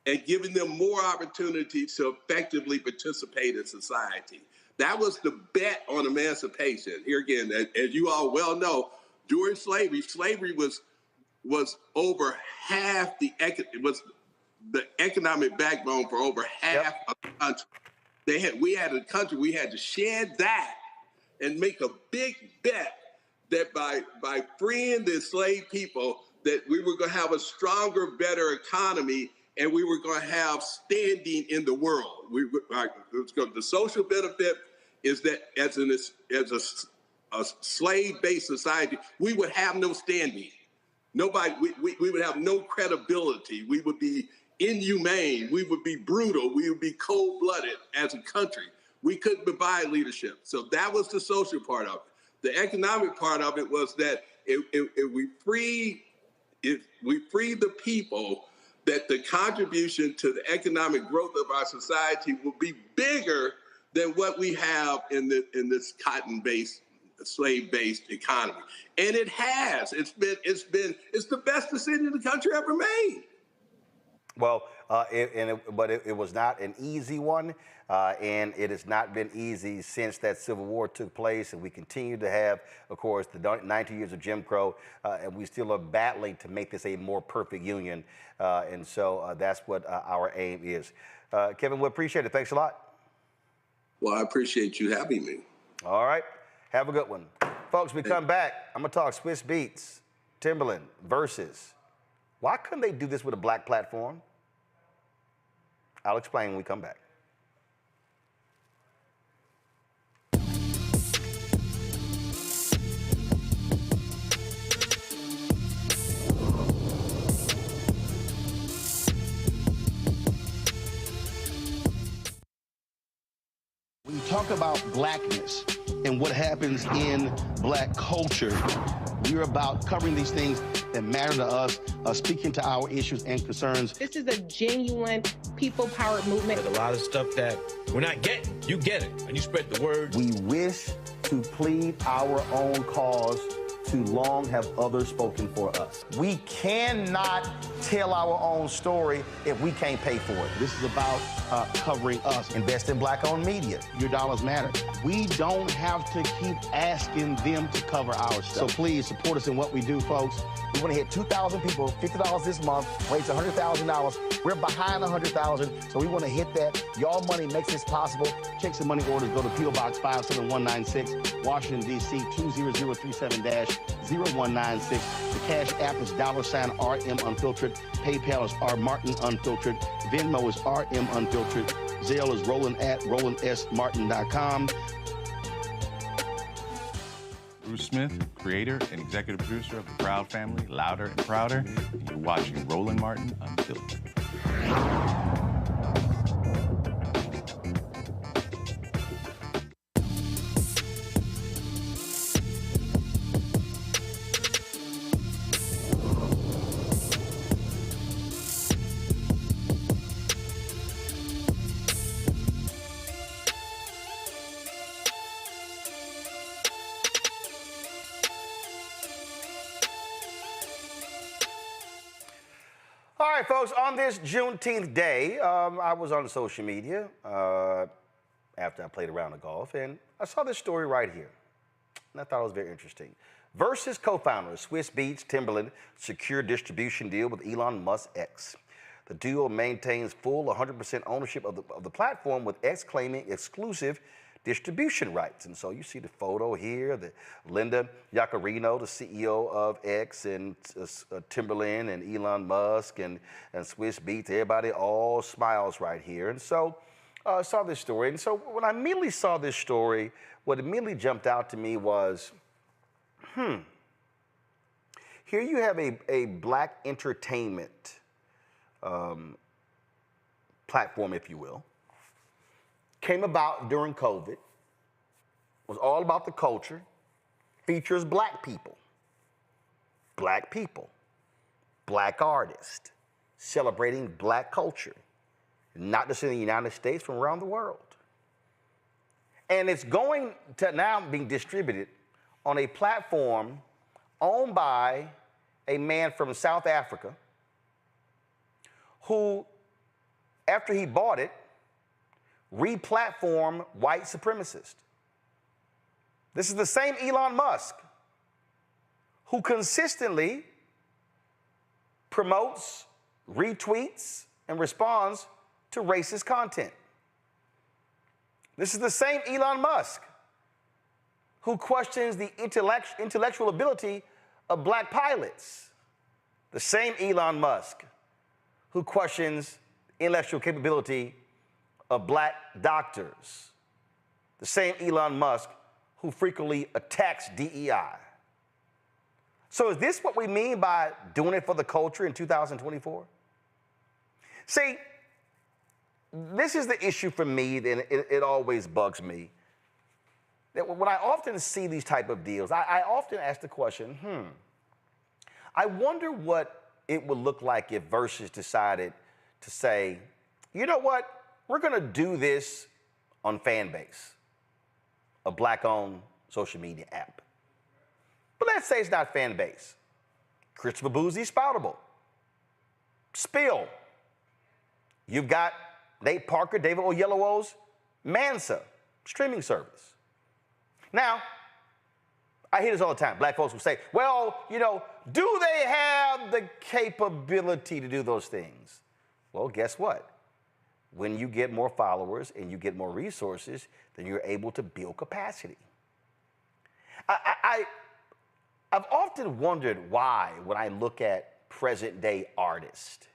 and giving them more opportunities to effectively participate in society. That was the bet on emancipation. Here again, as you all well know, during slavery was over half the economic backbone for over half of the country. We had a country, we had to shed that and make a big bet that by freeing the enslaved people, that we were going to have a stronger, better economy, and we were going to have standing in the world. The social benefit is that as a slave-based society, we would have no standing. We would have no credibility. We would be inhumane. We would be brutal. We would be cold-blooded as a country. We couldn't provide leadership. So that was the social part of it. The economic part of it was that if we free the people, that the contribution to the economic growth of our society will be bigger than what we have in this cotton-based, slave-based economy. And it has. It's the best decision the country ever made. Well, but it was not an easy one, and it has not been easy since that Civil War took place, and we continue to have, of course, the 90 years of Jim Crow, and we still are battling to make this a more perfect union, and so that's what our aim is. Kevin, we appreciate it. Thanks a lot. Well, I appreciate you having me. All right. Have a good one. Folks, we come back. I'm going to talk Swiss Beats, Timberland, Verzuz. Why couldn't they do this with a black platform? I'll explain when we come back. When you talk about blackness and what happens in black culture, we're about covering these things that matter to us, speaking to our issues and concerns. This is a genuine people-powered movement. There's a lot of stuff that we're not getting. You get it, and you spread the word. We wish to plead our own cause. Too long have others spoken for us. We cannot tell our own story if we can't pay for it. This is about covering us. Invest in black-owned media. Your dollars matter. We don't have to keep asking them to cover our stuff. So please support us in what we do, folks. We want to hit 2,000 people, $50 this month, raise $100,000. We're behind 100,000, so we want to hit that. Y'all money makes this possible. Check some money orders. Go to P.O. Box 57196, Washington, D.C. 20037-0196. The Cash App is $RM Unfiltered. PayPal is R Martin Unfiltered. Venmo is RM Unfiltered. Zelle is Roland at RolandSMartin.com. Bruce Smith, creator and executive producer of The Proud Family, Louder and Prouder, and you're watching Roland Martin Unfiltered. All right, folks, on this Juneteenth day, I was on social media after I played a round of golf, and I saw this story right here, and I thought it was very interesting. Verzuz co-founder Swiss Beats Timberland secure distribution deal with Elon Musk X. The duo maintains full 100% ownership of the platform, with X claiming exclusive distribution rights. And so you see the photo here, the Linda Yaccarino, the CEO of X, and Timberland and Elon Musk and Swiss Beats, everybody all smiles right here. And so I saw this story. And so when I immediately saw this story, what immediately jumped out to me was, here you have a black entertainment platform, if you will, came about during COVID, was all about the culture, features black people, black artists, celebrating black culture, not just in the United States, from around the world. And it's going to now being distributed on a platform owned by a man from South Africa who, after he bought it, re-platformed white supremacists. This is the same Elon Musk who consistently promotes, retweets, and responds to racist content. This is the same Elon Musk who questions the intellectual ability of black pilots. The same Elon Musk who questions intellectual capability of black doctors. The same Elon Musk who frequently attacks DEI. So is this what we mean by doing it for the culture in 2024? See, this is the issue for me, and it always bugs me, that when I often see these type of deals, I often ask the question, I wonder what it would look like if Verzuz decided to say, you know what, we're gonna do this on Fanbase, a black-owned social media app. But let's say it's not Fanbase. Christopher Boozy Spoutable. Spill. You've got Nate Parker, David Oyelowo's Mansa streaming service. Now, I hear this all the time. Black folks will say, well, you know, do they have the capability to do those things? Well, guess what? When you get more followers and you get more resources, then you're able to build capacity. I've often wondered why, when I look at present-day artists,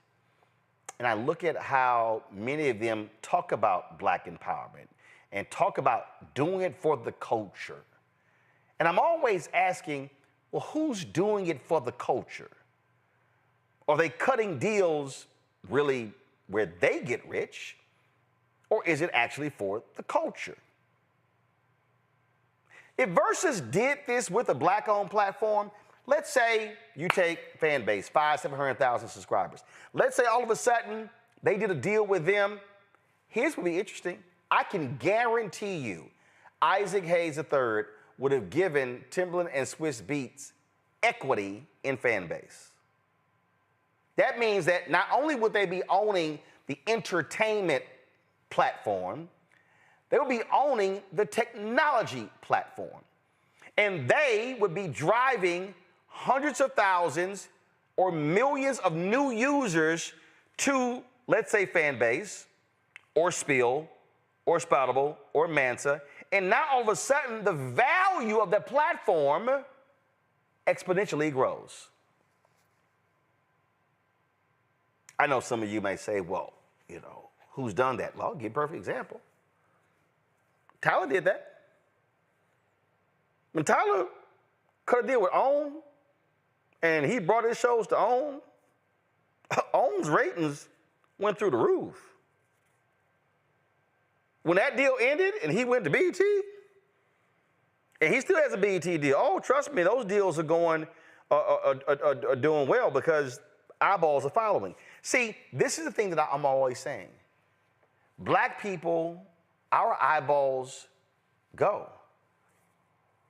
and I look at how many of them talk about black empowerment and talk about doing it for the culture. And I'm always asking, well, who's doing it for the culture? Are they cutting deals really where they get rich, or is it actually for the culture? If Verzuz did this with a black-owned platform, let's say you take Fanbase, 500,000-700,000 subscribers. Let's say all of a sudden they did a deal with them. Here's what would be interesting. I can guarantee you Isaac Hayes III would have given Timberland and Swiss Beats equity in Fanbase. That means that not only would they be owning the entertainment platform, they would be owning the technology platform. And they would be driving hundreds of thousands or millions of new users to, let's say, Fanbase, or Spill, or Spoutable, or Mansa. And now all of a sudden, the value of the platform exponentially grows. I know some of you may say, well, you know, who's done that? Well, I'll give you a perfect example. Tyler did that. When Tyler cut a deal with OWN, and he brought his shows to OWN, OWN's ratings went through the roof. When that deal ended and he went to BET, and he still has a BET deal, oh, trust me, those deals are going, are doing well because eyeballs are following. See, this is the thing that I'm always saying. Black people, our eyeballs go.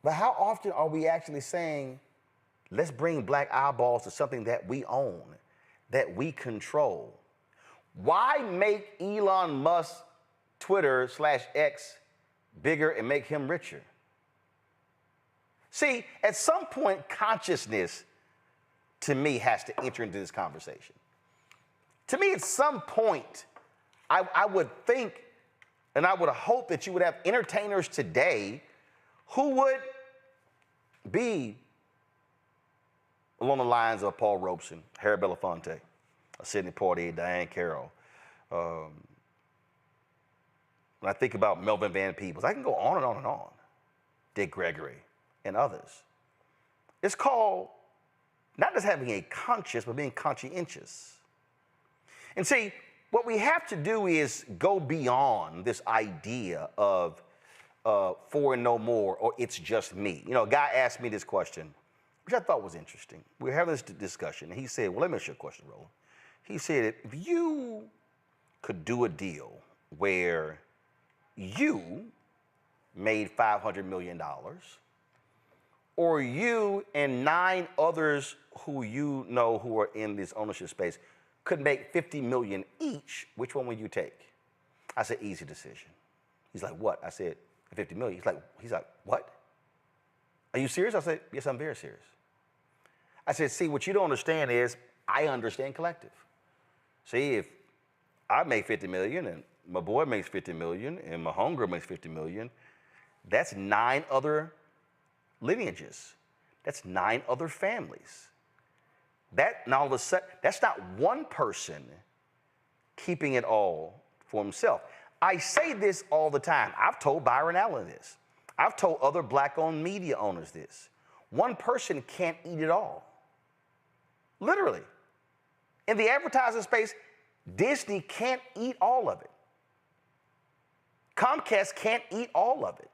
But how often are we actually saying, let's bring black eyeballs to something that we own, that we control? Why make Elon Musk Twitter/X bigger and make him richer? See, at some point, consciousness, to me, has to enter into this conversation. To me, at some point, I would think and I would hope that you would have entertainers today who would be along the lines of Paul Robeson, Harry Belafonte, Sidney Poitier, Diane Carroll. When I think about Melvin Van Peebles, I can go on and on and on. Dick Gregory and others. It's called not just having a conscience, but being conscientious. And see, what we have to do is go beyond this idea of for and no more, or it's just me. You know, a guy asked me this question, which I thought was interesting. We were having this discussion, and he said, well, let me ask you a question, Roland. He said, if you could do a deal where you made $500 million, or you and 9 others who you know who are in this ownership space could make $50 million each, which one would you take? I said, easy decision. He's like, what? I said, $50 million. He's like, what? Are you serious? I said, yes, I'm very serious. I said, see, what you don't understand is I understand collective. See, if I make $50 million and my boy makes $50 million and my homegirl makes $50 million, that's 9 other lineages. That's 9 other families. That, and all of a sudden, that's not one person keeping it all for himself. I say this all the time. I've told Byron Allen this. I've told other black-owned media owners this. One person can't eat it all. Literally. In the advertising space, Disney can't eat all of it. Comcast can't eat all of it.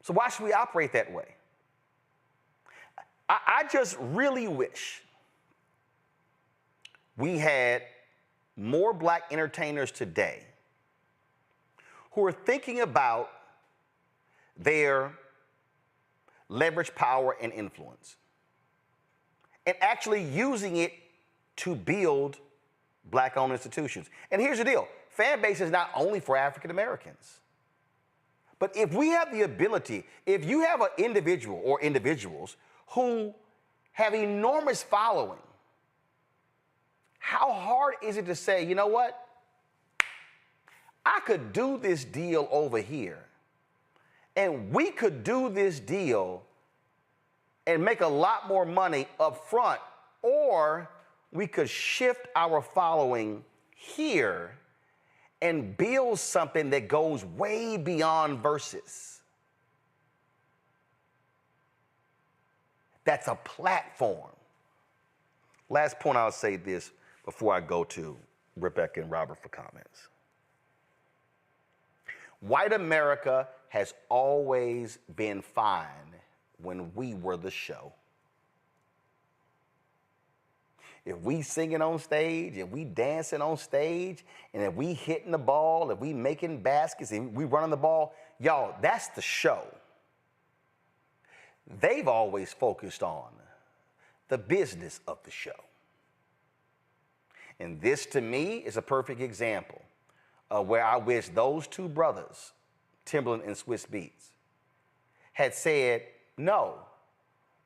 So why should we operate that way? I just really wish we had more black entertainers today who are thinking about their leverage, power, and influence, and actually using it to build black-owned institutions. And here's the deal. Fan base is not only for African Americans. But if we have the ability, if you have an individual or individuals who have enormous following, how hard is it to say, you know what? I could do this deal over here, and we could do this deal and make a lot more money up front, or we could shift our following here and build something that goes way beyond Verzuz. That's a platform. Last point, I'll say this before I go to Rebecca and Robert for comments. White America has always been fine when we were the show. If we singing on stage, if we dancing on stage, and if we hitting the ball, if we making baskets, and we running the ball, y'all, that's the show. They've always focused on the business of the show. And this, to me, is a perfect example of where I wish those 2 brothers, Timberland and Swiss Beats, had said, no,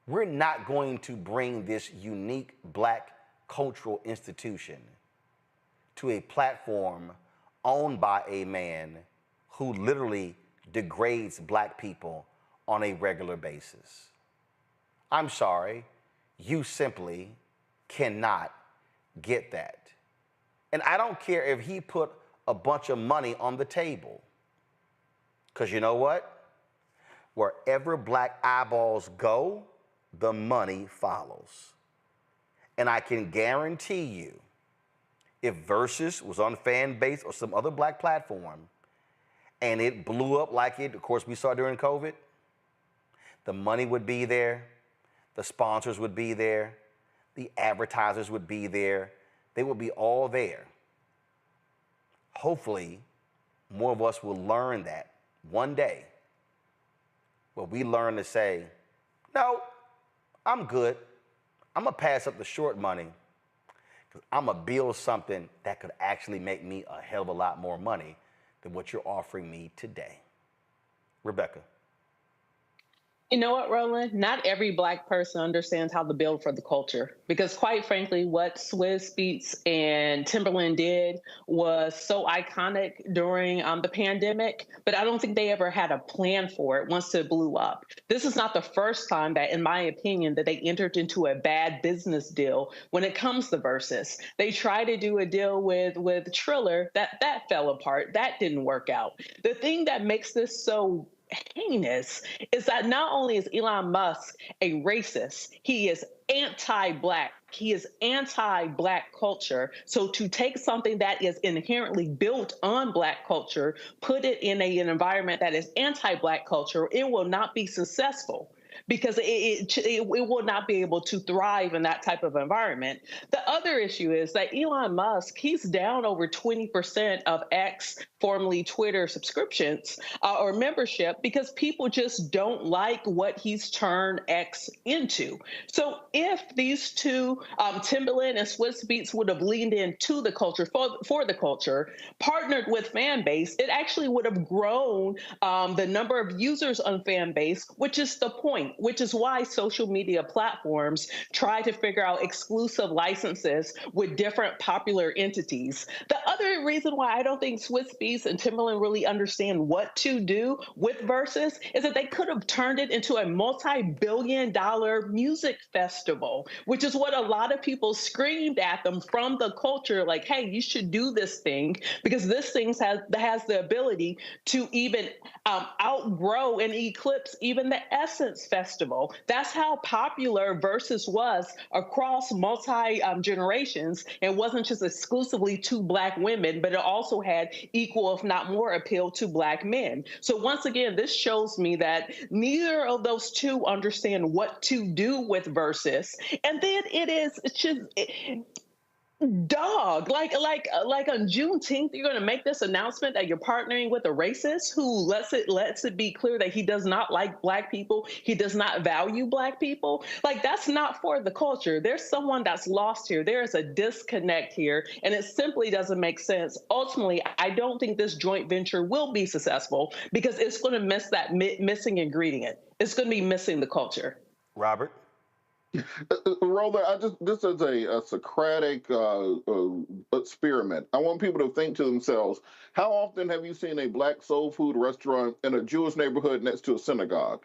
we're not going to bring this unique black cultural institution to a platform owned by a man who literally degrades black people on a regular basis. I'm sorry, you simply cannot get that. And I don't care if he put a bunch of money on the table, because you know what? Wherever black eyeballs go, the money follows. And I can guarantee you, if Verzuz was on Fanbase or some other black platform, and it blew up like it, of course, we saw during COVID, the money would be there, the sponsors would be there, the advertisers would be there, they would be all there. Hopefully, more of us will learn that one day, where we learn to say, no, I'm good. I'm gonna pass up the short money, because I'm gonna build something that could actually make me a hell of a lot more money than what you're offering me today. Rebecca. You know what, Roland? Not every Black person understands how to build for the culture. Because quite frankly, what Swizz Beatz and Timberland did was so iconic during the pandemic, but I don't think they ever had a plan for it once it blew up. This is not the first time that, in my opinion, that they entered into a bad business deal when it comes to Verzuz. They tried to do a deal with Triller, that fell apart. That didn't work out. The thing that makes this so heinous is that not only is Elon Musk a racist, he is anti-Black. He is anti-Black culture. So to take something that is inherently built on Black culture, put it in an environment that is anti-Black culture, it will not be successful, because it will not be able to thrive in that type of environment. The other issue is that Elon Musk, he's down over 20% of X, formerly Twitter, subscriptions or membership, because people just don't like what he's turned X into. So if these two, Timberland and Swizz Beatz, would have leaned into the culture, for the culture, partnered with fan base, it actually would have grown the number of users on fan base, which is the point, which is why social media platforms try to figure out exclusive licenses with different popular entities. The other reason why I don't think Swizz Beatz and Timberland really understand what to do with Verzuz is that they could have turned it into a multi-billion-dollar music festival, which is what a lot of people screamed at them from the culture, like, hey, you should do this thing, because this thing has the ability to even outgrow and eclipse even the Essence Festival. That's how popular Verzuz was across multi-generations. It wasn't just exclusively to Black women, but it also had equal, if not more, appeal to Black men. So once again, this shows me that neither of those two understand what to do with Verzuz. And then it's just... Dog, like on Juneteenth, you're going to make this announcement that you're partnering with a racist who lets it be clear that he does not like Black people, he does not value Black people. Like, that's not for the culture. There's someone that's lost here. There is a disconnect here, and it simply doesn't make sense. Ultimately, I don't think this joint venture will be successful, because it's going to miss that missing ingredient. It's going to be missing the culture. Robert? Roland, this is a Socratic experiment. I want people to think to themselves, how often have you seen a Black soul food restaurant in a Jewish neighborhood next to a synagogue?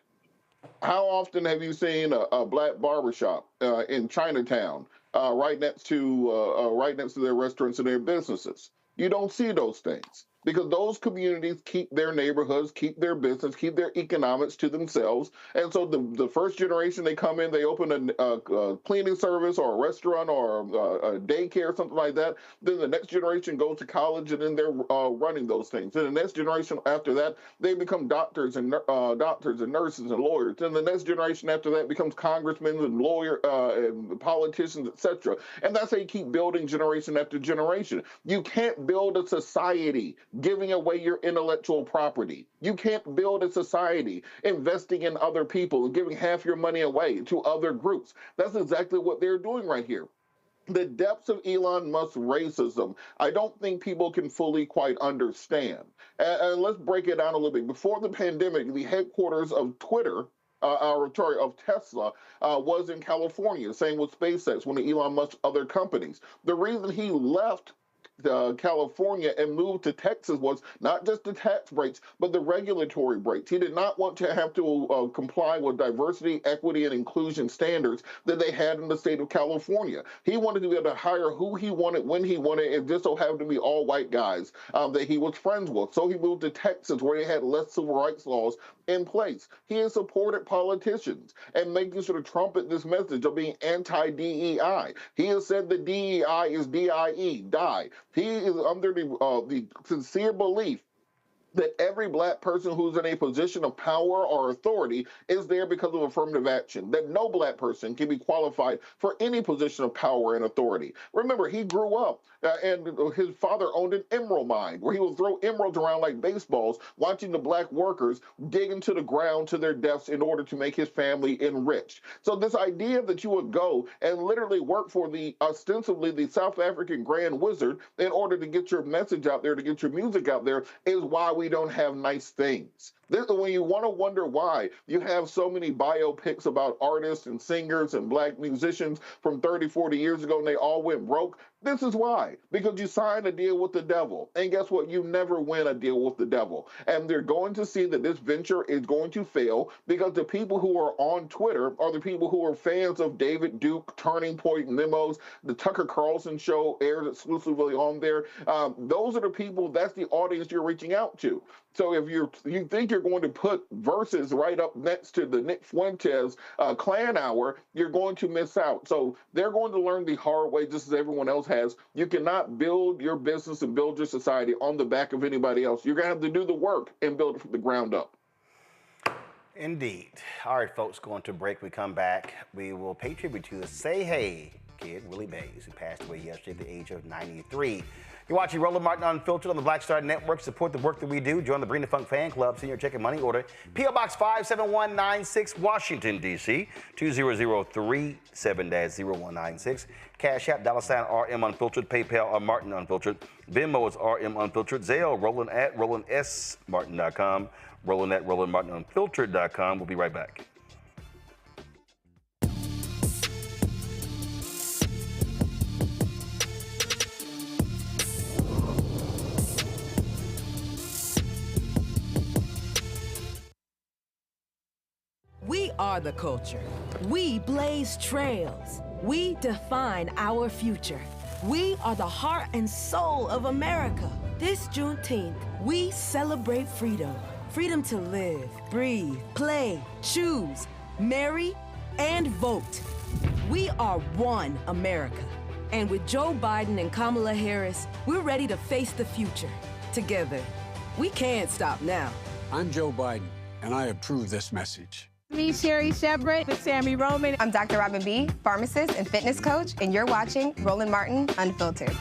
How often have you seen a Black barbershop in Chinatown right next to their restaurants and their businesses? You don't see those things, because those communities keep their neighborhoods, keep their business, keep their economics to themselves. And so the first generation they come in, they open a cleaning service or a restaurant or a daycare, something like that. Then the next generation goes to college, and then they're running those things. Then the next generation after that, they become doctors and nurses and lawyers. Then the next generation after that becomes congressmen and lawyers and politicians, etc. And that's how you keep building generation after generation. You can't build a society giving away your intellectual property. You can't build a society investing in other people and giving half your money away to other groups. That's exactly what they're doing right here. The depths of Elon Musk's racism, I don't think people can fully quite understand. And let's break it down a little bit. Before the pandemic, the headquarters of Twitter, of Tesla, was in California. Same with SpaceX, one of Elon Musk's other companies. The reason he left California and moved to Texas was not just the tax breaks, but the regulatory breaks. He did not want to have to comply with diversity, equity, and inclusion standards that they had in the state of California. He wanted to be able to hire who he wanted, when he wanted, and just so happened to be all white guys that he was friends with. So he moved to Texas, where they had less civil rights laws in place. He has supported politicians and making sure to trumpet this message of being anti-DEI. He has said that DEI is DIE, die. He is under the sincere belief that every Black person who's in a position of power or authority is there because of affirmative action, that no Black person can be qualified for any position of power and authority. Remember, he grew up and his father owned an emerald mine where he would throw emeralds around like baseballs, watching the Black workers dig into the ground to their deaths in order to make his family enriched. So this idea that you would go and literally work for ostensibly the South African Grand Wizard in order to get your message out there, to get your music out there, is why we don't have nice things. When you want to wonder why you have so many biopics about artists and singers and black musicians from 30, 40 years ago and they all went broke, this is why. Because you signed a deal with the devil. And guess what? You never win a deal with the devil. And they're going to see that this venture is going to fail because the people who are on Twitter are the people who are fans of David Duke, Turning Point Memos, the Tucker Carlson show airs exclusively on there. Those are the people, that's the audience you're reaching out to. So if you think you're going to put Verzuz right up next to the Nick Fuentes Klan Hour, you're going to miss out. So they're going to learn the hard way, just as everyone else has. You cannot build your business and build your society on the back of anybody else. You're going to have to do the work and build it from the ground up. Indeed. All right, folks, going to break. We come back. We will pay tribute to the Say Hey kid, Willie Mays, who passed away yesterday at the age of 93. You're watching Roland Martin Unfiltered on the Black Star Network. Support the work that we do. Join the Bring the Funk fan club. Send your check and money order. P.O. Box 57196, Washington, D.C. 20037-0196. Cash App, $RM Unfiltered. PayPal, Martin Unfiltered. Venmo is RM Unfiltered. Zelle, Roland at RolandSMartin.com. Roland at RolandMartinUnfiltered.com. We'll be right back. We are the culture. We blaze trails. We define our future. We are the heart and soul of America. This Juneteenth, we celebrate freedom. Freedom to live, breathe, play, choose, marry, and vote. We are one America. And with Joe Biden and Kamala Harris, we're ready to face the future together. We can't stop now. I'm Joe Biden, and I approve this message. Me, Sherry Shepard, with Sammy Roman. I'm Dr. Robin B., pharmacist and fitness coach, and you're watching Roland Martin Unfiltered.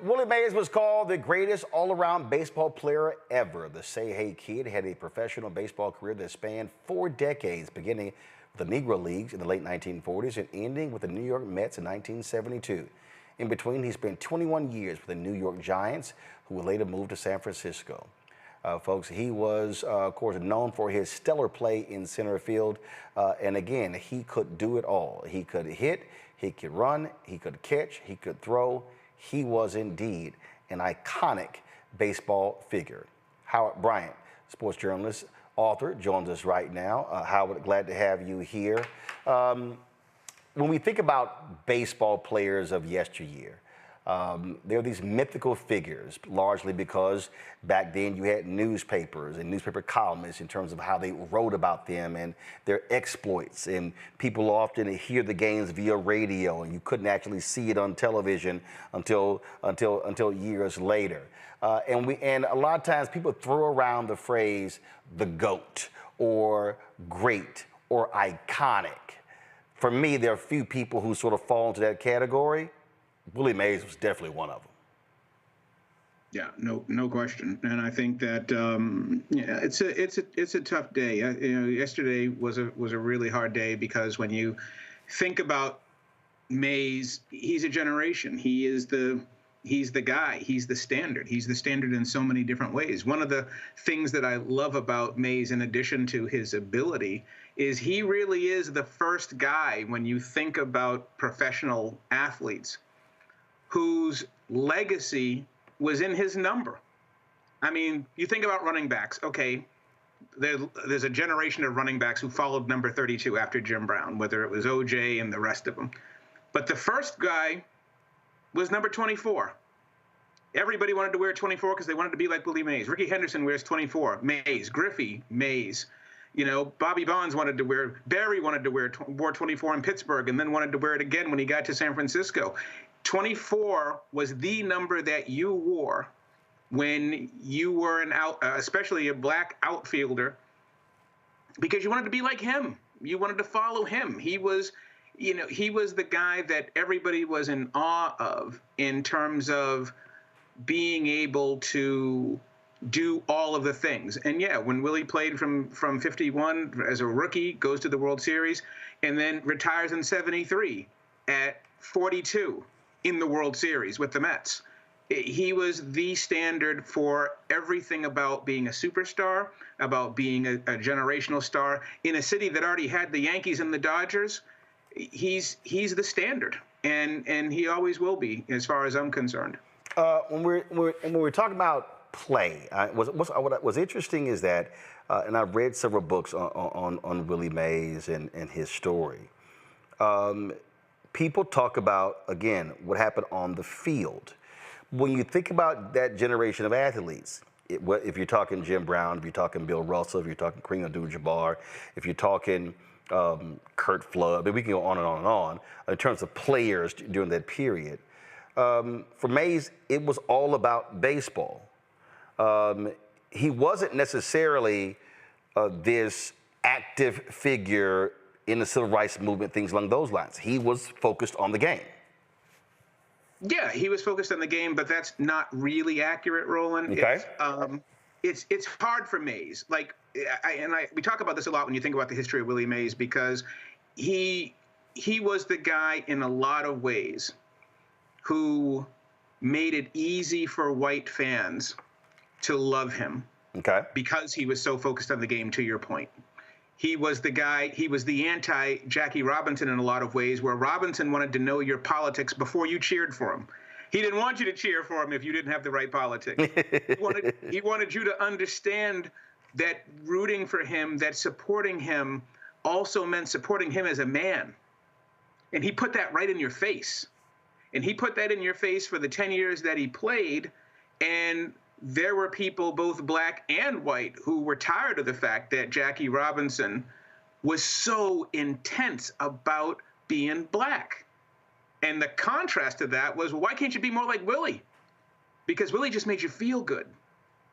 Willie Mays was called the greatest all-around baseball player ever. The Say Hey kid had a professional baseball career that spanned 4 decades, beginning with the Negro Leagues in the late 1940s and ending with the New York Mets in 1972. In between, he spent 21 years with the New York Giants, who would later move to San Francisco. Folks, he was, of course, known for his stellar play in center field. And again, he could do it all. He could hit, he could run, he could catch, he could throw. He was indeed an iconic baseball figure. Howard Bryant, sports journalist, author, joins us right now. Howard, glad to have you here. When we think about baseball players of yesteryear, there are these mythical figures, largely because back then you had newspapers and newspaper columnists in terms of how they wrote about them and their exploits. And people often hear the games via radio, and you couldn't actually see it on television until years later. And a lot of times people throw around the phrase the GOAT or great or iconic. For me, there are a few people who sort of fall into that category. Willie Mays was definitely one of them. Yeah, no question. And I think that it's a tough day. Yesterday was a really hard day because when you think about Mays, he's a generation. He's the guy. He's the standard. He's the standard in so many different ways. One of the things that I love about Mays, in addition to his ability, is he really is the first guy, when you think about professional athletes, whose legacy was in his number. I mean, you think about running backs. Okay, there's a generation of running backs who followed number 32 after Jim Brown, whether it was OJ and the rest of them. But the first guy was number 24. Everybody wanted to wear 24 because they wanted to be like Willie Mays. Ricky Henderson wears 24. Mays. Griffey. Mays. You know, Bobby Bonds wanted to wear, Barry wanted to wore 24 in Pittsburgh and then wanted to wear it again when he got to San Francisco. 24 was the number that you wore when you were especially a black outfielder, because you wanted to be like him. You wanted to follow him. He was the guy that everybody was in awe of in terms of being able to do all of the things. And yeah, when Willie played from 51 as a rookie, goes to the World Series, and then retires in 73 at 42 in the World Series with the Mets. He was the standard for everything about being a superstar, about being a generational star in a city that already had the Yankees and the Dodgers. He's the standard, and he always will be, as far as I'm concerned. When we're talking about play, what was interesting is that, and I've read several books on Willie Mays and his story. People talk about, again, what happened on the field. When you think about that generation of athletes, if you're talking Jim Brown, if you're talking Bill Russell, if you're talking Kareem Abdul-Jabbar, if you're talking Kurt Flood, I mean, we can go on and on and on in terms of players during that period. For Mays, it was all about baseball. He wasn't necessarily this active figure in the civil rights movement, things along those lines. He was focused on the game. Yeah, he was focused on the game, but that's not really accurate, Roland. Okay. It's hard for Mays. Like, we talk about this a lot when you think about the history of Willie Mays, because he was the guy in a lot of ways who made it easy for white fans to love him. Okay. Because he was so focused on the game, to your point. He was the guy, he was the anti-Jackie Robinson in a lot of ways, where Robinson wanted to know your politics before you cheered for him. He didn't want you to cheer for him if you didn't have the right politics. He wanted you to understand that rooting for him, that supporting him, also meant supporting him as a man. And he put that right in your face. And he put that in your face for the 10 years that he played. And there were people, both black and white, who were tired of the fact that Jackie Robinson was so intense about being black. And the contrast to that was, well, why can't you be more like Willie? Because Willie just made you feel good.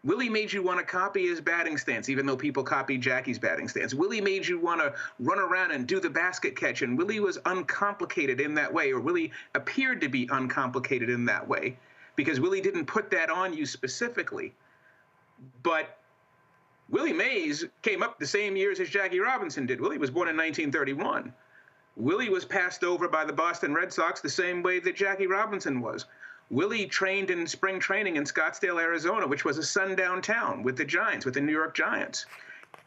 Willie made you want to copy his batting stance, even though people copied Jackie's batting stance. Willie made you want to run around and do the basket catch, and Willie was uncomplicated in that way, or Willie appeared to be uncomplicated in that way, because Willie didn't put that on you specifically. But Willie Mays came up the same years as Jackie Robinson did. Willie was born in 1931. Willie was passed over by the Boston Red Sox the same way that Jackie Robinson was. Willie trained in spring training in Scottsdale, Arizona, which was a sundown town, with the Giants, with the New York Giants,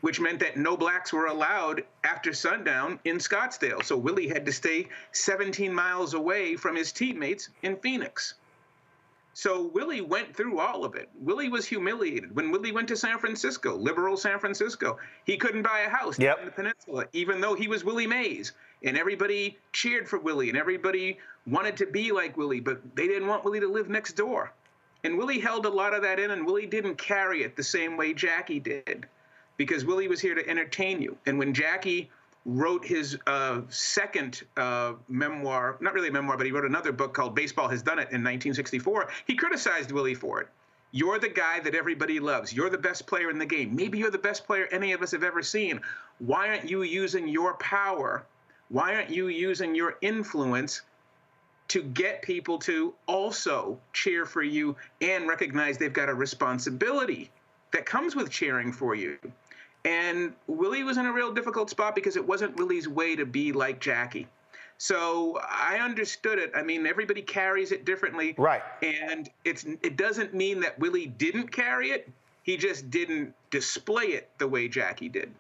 which meant that no blacks were allowed after sundown in Scottsdale. So Willie had to stay 17 miles away from his teammates in Phoenix. So Willie went through all of it. Willie was humiliated. When Willie went to San Francisco, liberal San Francisco, he couldn't buy a house in the peninsula, even though he was Willie Mays. And everybody cheered for Willie, and everybody wanted to be like Willie, but they didn't want Willie to live next door. And Willie held a lot of that in, and Willie didn't carry it the same way Jackie did, because Willie was here to entertain you. And when Jackie wrote his second memoir, not really a memoir, but he wrote another book called Baseball Has Done It in 1964, he criticized Willie for it. You're the guy that everybody loves. You're the best player in the game. Maybe you're the best player any of us have ever seen. Why aren't you using your power? Why aren't you using your influence to get people to also cheer for you and recognize they've got a responsibility that comes with cheering for you? And Willie was in a real difficult spot because it wasn't Willie's way to be like Jackie. So I understood it. I mean, everybody carries it differently. Right. And it doesn't mean that Willie didn't carry it. He just didn't display it the way Jackie did.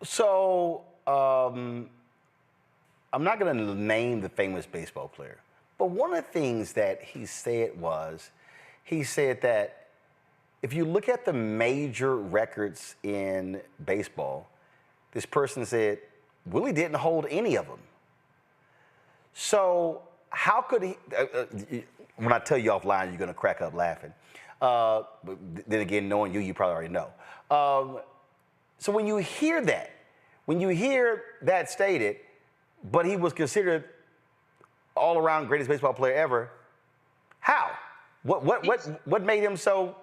So I'm not going to name the famous baseball player, but one of the things that he said was, he said that if you look at the major records in baseball, this person said Willie didn't hold any of them. So how could he? When I tell you offline, you're going to crack up laughing. But then again, knowing you probably already know. So when you hear that stated, but he was considered all-around greatest baseball player ever, how? What made him so?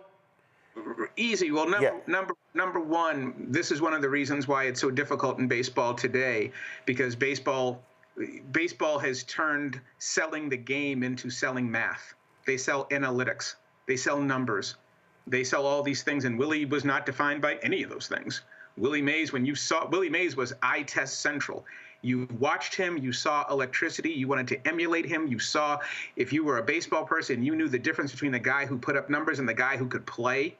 Easy. Well, number one, this is one of the reasons why it's so difficult in baseball today, because baseball has turned selling the game into selling math. They sell analytics. They sell numbers. They sell all these things, and Willie was not defined by any of those things. Willie Mays, when you saw Willie Mays, was eye test central. You watched him, you saw electricity, you wanted to emulate him, you saw, if you were a baseball person, you knew the difference between the guy who put up numbers and the guy who could play.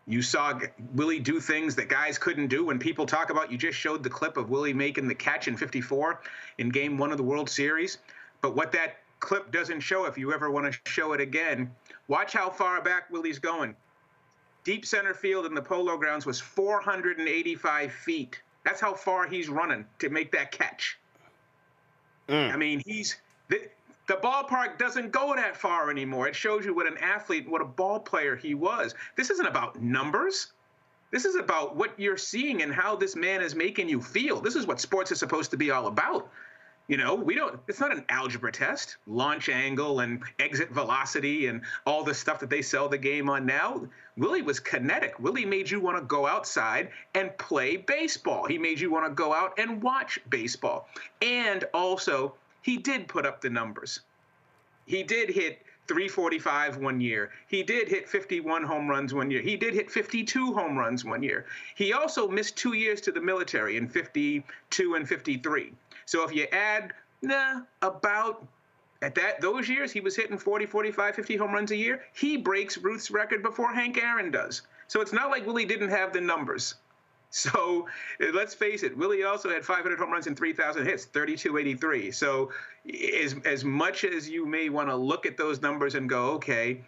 You saw Willie do things that guys couldn't do. When people talk about, you just showed the clip of Willie making the catch in '54 in Game 1 of the World Series. But what that clip doesn't show, if you ever want to show it again, watch how far back Willie's going. Deep center field in the Polo Grounds was 485 feet. That's how far he's running to make that catch. I mean, the ballpark doesn't go that far anymore. It shows you what an athlete, what a ball player he was. This isn't about numbers. This is about what you're seeing and how this man is making you feel. This is what sports is supposed to be all about. You know, it's not an algebra test, launch angle and exit velocity and all the stuff that they sell the game on now. Willie was kinetic. Willie made you want to go outside and play baseball. He made you want to go out and watch baseball. And also, he did put up the numbers. He did hit 345 one year. He did hit 51 home runs one year. He did hit 52 home runs one year. He also missed 2 years to the military in 52 and 53. So if you add, about at those years, he was hitting 40, 45, 50 home runs a year. He breaks Ruth's record before Hank Aaron does. So it's not like Willie didn't have the numbers. So let's face it, Willie also had 500 home runs and 3,000 hits, 32-83. So as much as you may want to look at those numbers and go, okay,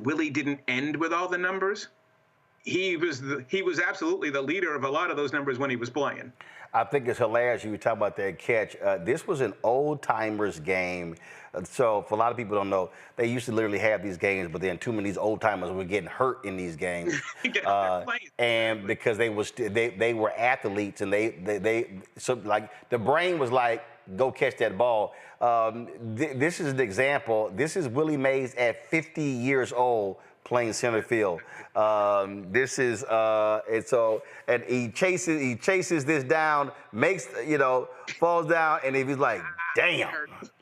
Willie didn't end with all the numbers. He was absolutely the leader of a lot of those numbers when he was playing. I think it's hilarious you were talking about that catch. This was an old-timers game. So for a lot of people don't know, they used to literally have these games, but then too many of these old-timers were getting hurt in these games. And because they were athletes, and so like the brain was like, go catch that ball. This is an example. This is Willie Mays at 50 years old playing center field. And he chases this down, falls down, and he's like, damn,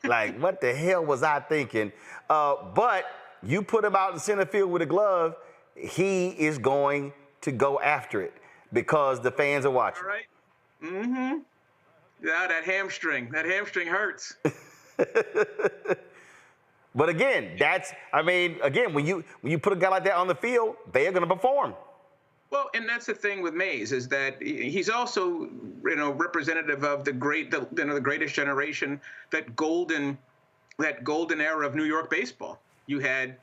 like what the hell was I thinking? But you put him out in center field with a glove, he is going to go after it because the fans are watching. All right. Mm-hmm. Yeah, that hamstring hurts. But again, when you put a guy like that on the field, they are going to perform. Well, and that's the thing with Mays, is that he's also, representative of the greatest generation, that golden era of New York baseball. You had,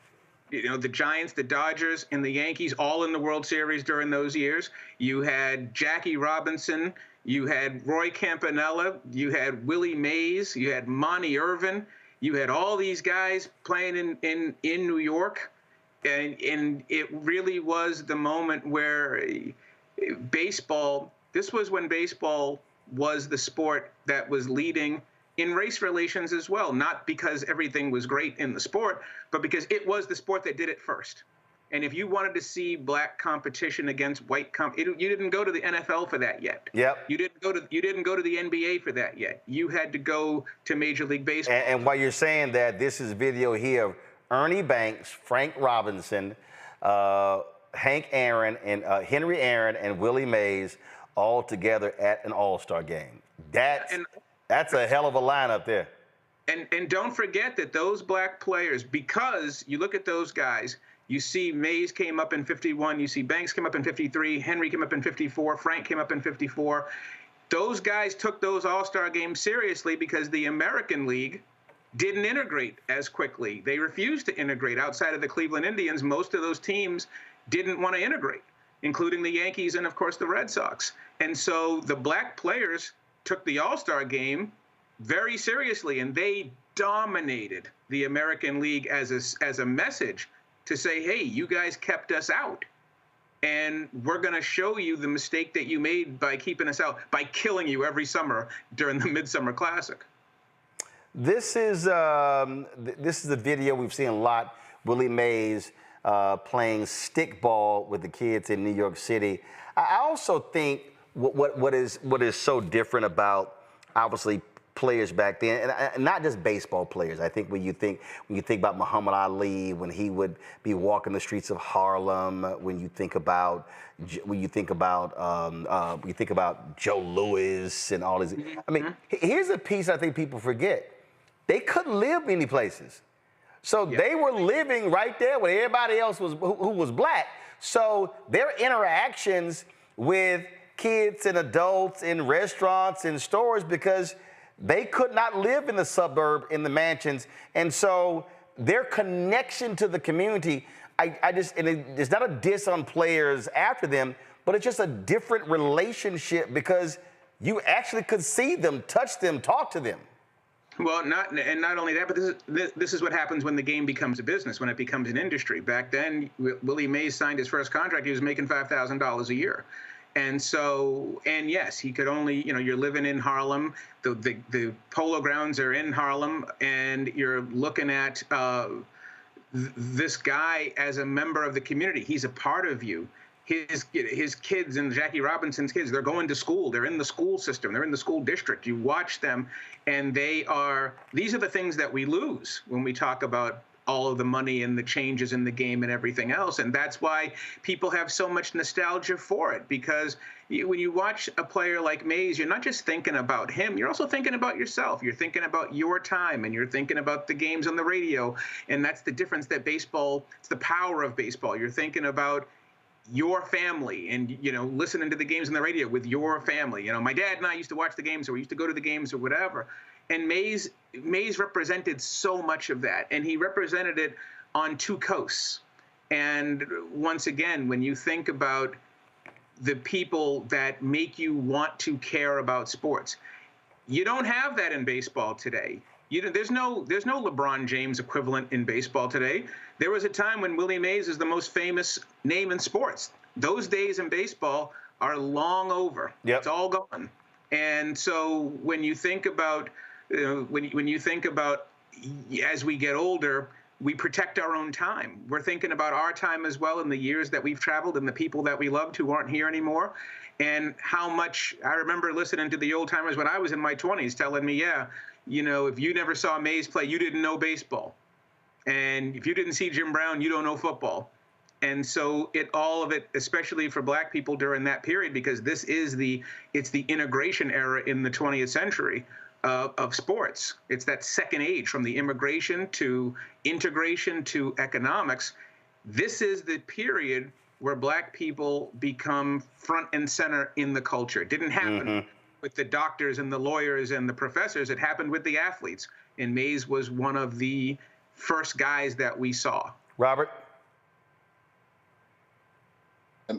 the Giants, the Dodgers, and the Yankees all in the World Series during those years. You had Jackie Robinson, you had Roy Campanella, you had Willie Mays, you had Monty Irvin. You had all these guys playing in New York, and it really was the moment where this was when baseball was the sport that was leading in race relations as well, not because everything was great in the sport, but because it was the sport that did it first. And if you wanted to see black competition against white you didn't go to the NFL for that yet. Yep. You didn't go to the NBA for that yet. You had to go to Major League Baseball. And while you're saying that, this is video here of Ernie Banks, Frank Robinson, Hank Aaron, and Henry Aaron, and Willie Mays all together at an All-Star game. That's a hell of a lineup there. And don't forget that those black players, because you look at those guys. You see Mays came up in 51. You see Banks came up in 53. Henry came up in 54. Frank came up in 54. Those guys took those All-Star games seriously because the American League didn't integrate as quickly. They refused to integrate. Outside of the Cleveland Indians, most of those teams didn't want to integrate, including the Yankees and, of course, the Red Sox. And so the black players took the All-Star game very seriously, and they dominated the American League as a message to say, hey, you guys kept us out. And we're going to show you the mistake that you made by keeping us out, by killing you every summer during the Midsummer Classic. This is a video we've seen a lot. Willie Mays playing stickball with the kids in New York City. I also think what is so different about, obviously, players back then, and not just baseball players. I think when you think about Muhammad Ali, when he would be walking the streets of Harlem, when you think about Joe Louis and all this. I mean, here's a piece I think people forget. They couldn't live many places, so they were living right there where everybody else who was black. So their interactions with kids and adults in restaurants and stores, because they could not live in the suburb, in the mansions. And so their connection to the community, and it's not a diss on players after them, but it's just a different relationship because you actually could see them, touch them, talk to them. Well, not only that, but this is what happens when the game becomes a business, when it becomes an industry. Back then, Willie Mays signed his first contract. He was making $5,000 a year. And so, and yes, he could only, you're living in Harlem, the polo grounds are in Harlem, and you're looking at this guy as a member of the community. He's a part of you. His kids and Jackie Robinson's kids, they're going to school. They're in the school system. They're in the school district. You watch them, and these are the things that we lose when we talk about all of the money and the changes in the game and everything else. And that's why people have so much nostalgia for it, because when you watch a player like Mays, you're not just thinking about him, you're also thinking about yourself. You're thinking about your time, and you're thinking about the games on the radio. And that's the difference that baseball, it's the power of baseball. You're thinking about your family and, listening to the games on the radio with your family. My dad and I used to watch the games, or we used to go to the games or whatever. And Mays represented so much of that, and he represented it on two coasts. And once again, when you think about the people that make you want to care about sports, you don't have that in baseball today. There's no LeBron James equivalent in baseball today. There was a time when Willie Mays is the most famous name in sports. Those days in baseball are long over. Yep. It's all gone. And so when you think about when you think about as we get older, we protect our own time. We're thinking about our time as well, in the years that we've traveled and the people that we loved who aren't here anymore. And how much I remember listening to the old timers when I was in my 20s telling me, if you never saw Mays play, you didn't know baseball. And if you didn't see Jim Brown, you don't know football. And so all of it, especially for black people during that period, because it's the integration era in the 20th century. Of sports. It's that second age, from the immigration to integration to economics. This is the period where black people become front and center in the culture. It didn't happen with the doctors and the lawyers and the professors. It happened with the athletes. And Mays was one of the first guys that we saw. Robert?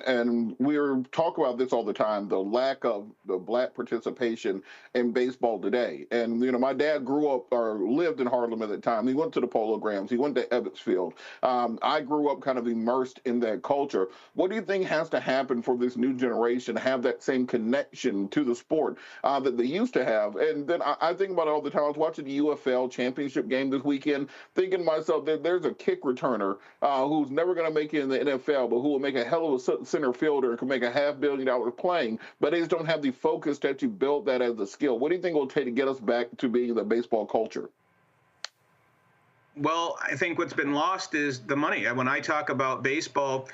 And we're talking about this all the time, the lack of the black participation in baseball today. And, my dad grew up or lived in Harlem at the time. He went to the Polo Grounds. He went to Ebbetsfield. I grew up kind of immersed in that culture. What do you think has to happen for this new generation to have that same connection to the sport that they used to have? And then I think about it all the time. I was watching the UFL championship game this weekend, thinking to myself that there's a kick returner who's never going to make it in the NFL, but who will make a hell of a center fielder and can make $500 million playing, but they just don't have the focus that you built that as a skill. What do you think it will take to get us back to being the baseball culture? Well, I think what's been lost is the money. When I talk about baseball,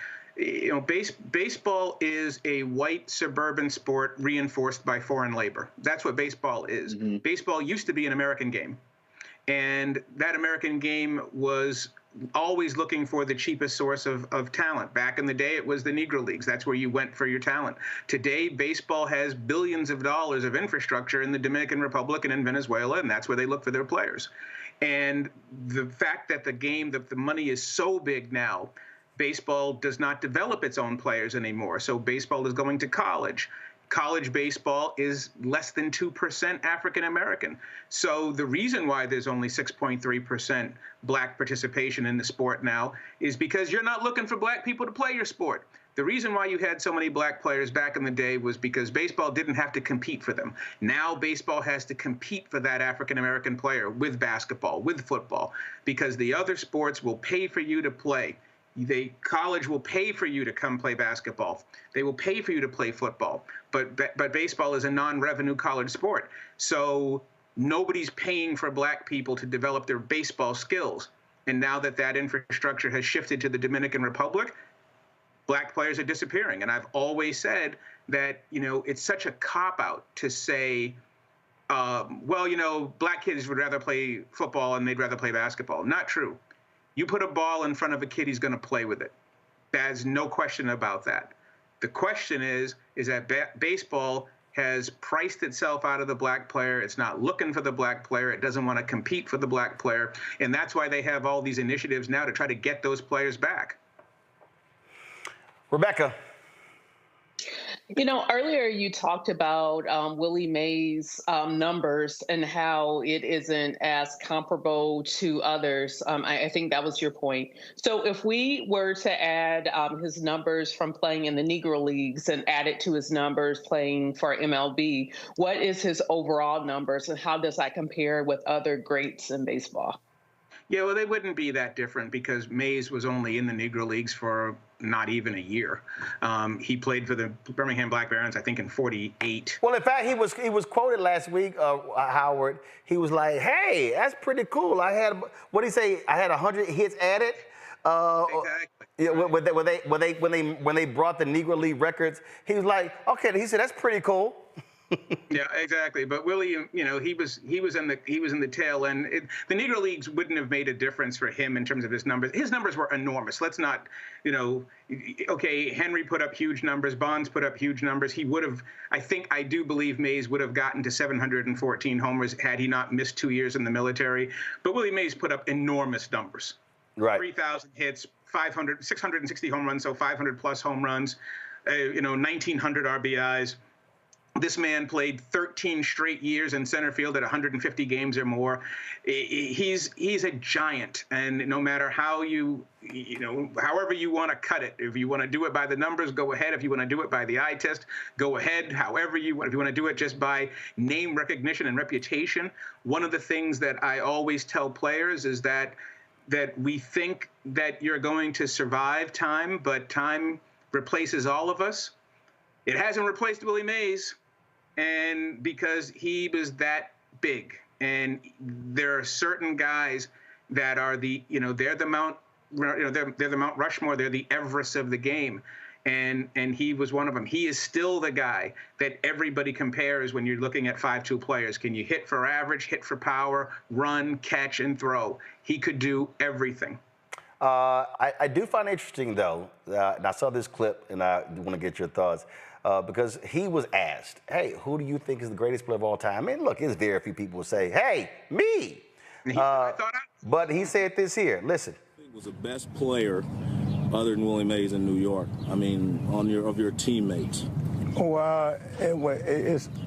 baseball is a white suburban sport reinforced by foreign labor. That's what baseball is. Baseball used to be an American game. And that American game was always looking for the cheapest source of talent. Back in the day, it was the Negro Leagues. That's where you went for your talent. Today, baseball has billions of dollars of infrastructure in the Dominican Republic and in Venezuela, and that's where they look for their players. And the fact that the money is so big now, baseball does not develop its own players anymore. So baseball is going to college. College baseball is less than 2% African American. So the reason why there's only 6.3% black participation in the sport now is because you're not looking for black people to play your sport. The reason why you had so many black players back in the day was because baseball didn't have to compete for them. Now baseball has to compete for that African American player with basketball, with football, because the other sports will pay for you to play. College will pay for you to come play basketball. They will pay for you to play football. But baseball is a non-revenue college sport. So nobody's paying for black people to develop their baseball skills. And now that infrastructure has shifted to the Dominican Republic, black players are disappearing. And I've always said that, it's such a cop-out to say, black kids would rather play football and they'd rather play basketball. Not true. You put a ball in front of a kid, he's going to play with it. There's no question about that. The question is that baseball has priced itself out of the black player. It's not looking for the black player. It doesn't want to compete for the black player. And that's why they have all these initiatives now to try to get those players back. Rebecca. Earlier you talked about Willie Mays' numbers and how it isn't as comparable to others. I think that was your point. So if we were to add his numbers from playing in the Negro Leagues and add it to his numbers playing for MLB, what is his overall numbers and how does that compare with other greats in baseball? Yeah, well, they wouldn't be that different because Mays was only in the Negro Leagues for not even a year. He played for the Birmingham Black Barons, I think, in '48. Well, in fact, he was quoted last week, Howard. He was like, "Hey, that's pretty cool. I had, what did he say? I had 100 hits added." Exactly. Yeah, when they brought the Negro League records, he was like, "Okay," he said, "That's pretty cool." Yeah, exactly. But Willie, he was in the tail end. The Negro Leagues wouldn't have made a difference for him in terms of his numbers. His numbers were enormous. Let's not, okay, Henry put up huge numbers, Bonds put up huge numbers. He would have, I do believe Mays would have gotten to 714 homers had he not missed 2 years in the military. But Willie Mays put up enormous numbers. Right. 3,000 hits, 660 home runs, so 500 plus home runs, 1,900 RBIs. This man played 13 straight years in center field at 150 games or more. He's a giant, and no matter how however you want to cut it, if you want to do it by the numbers, go ahead. If you want to do it by the eye test, go ahead. However you want, if you want to do it just by name recognition and reputation, one of the things that I always tell players is that we think that you're going to survive time, but time replaces all of us. It hasn't replaced Willie Mays. And because he was that big, and there are certain guys that are they're the Mount Rushmore, they're the Everest of the game, and he was one of them. He is still the guy that everybody compares when you're looking at 5'2" players. Can you hit for average, hit for power, run, catch, and throw? He could do everything. I do find it interesting, though, and I saw this clip, and I want to get your thoughts. Because he was asked, "Hey, who do you think is the greatest player of all time?" And look, there's very few people who say, "Hey, me." But he said this here. Listen. He was the best player other than Willie Mays in New York. I mean, of your teammates. Well,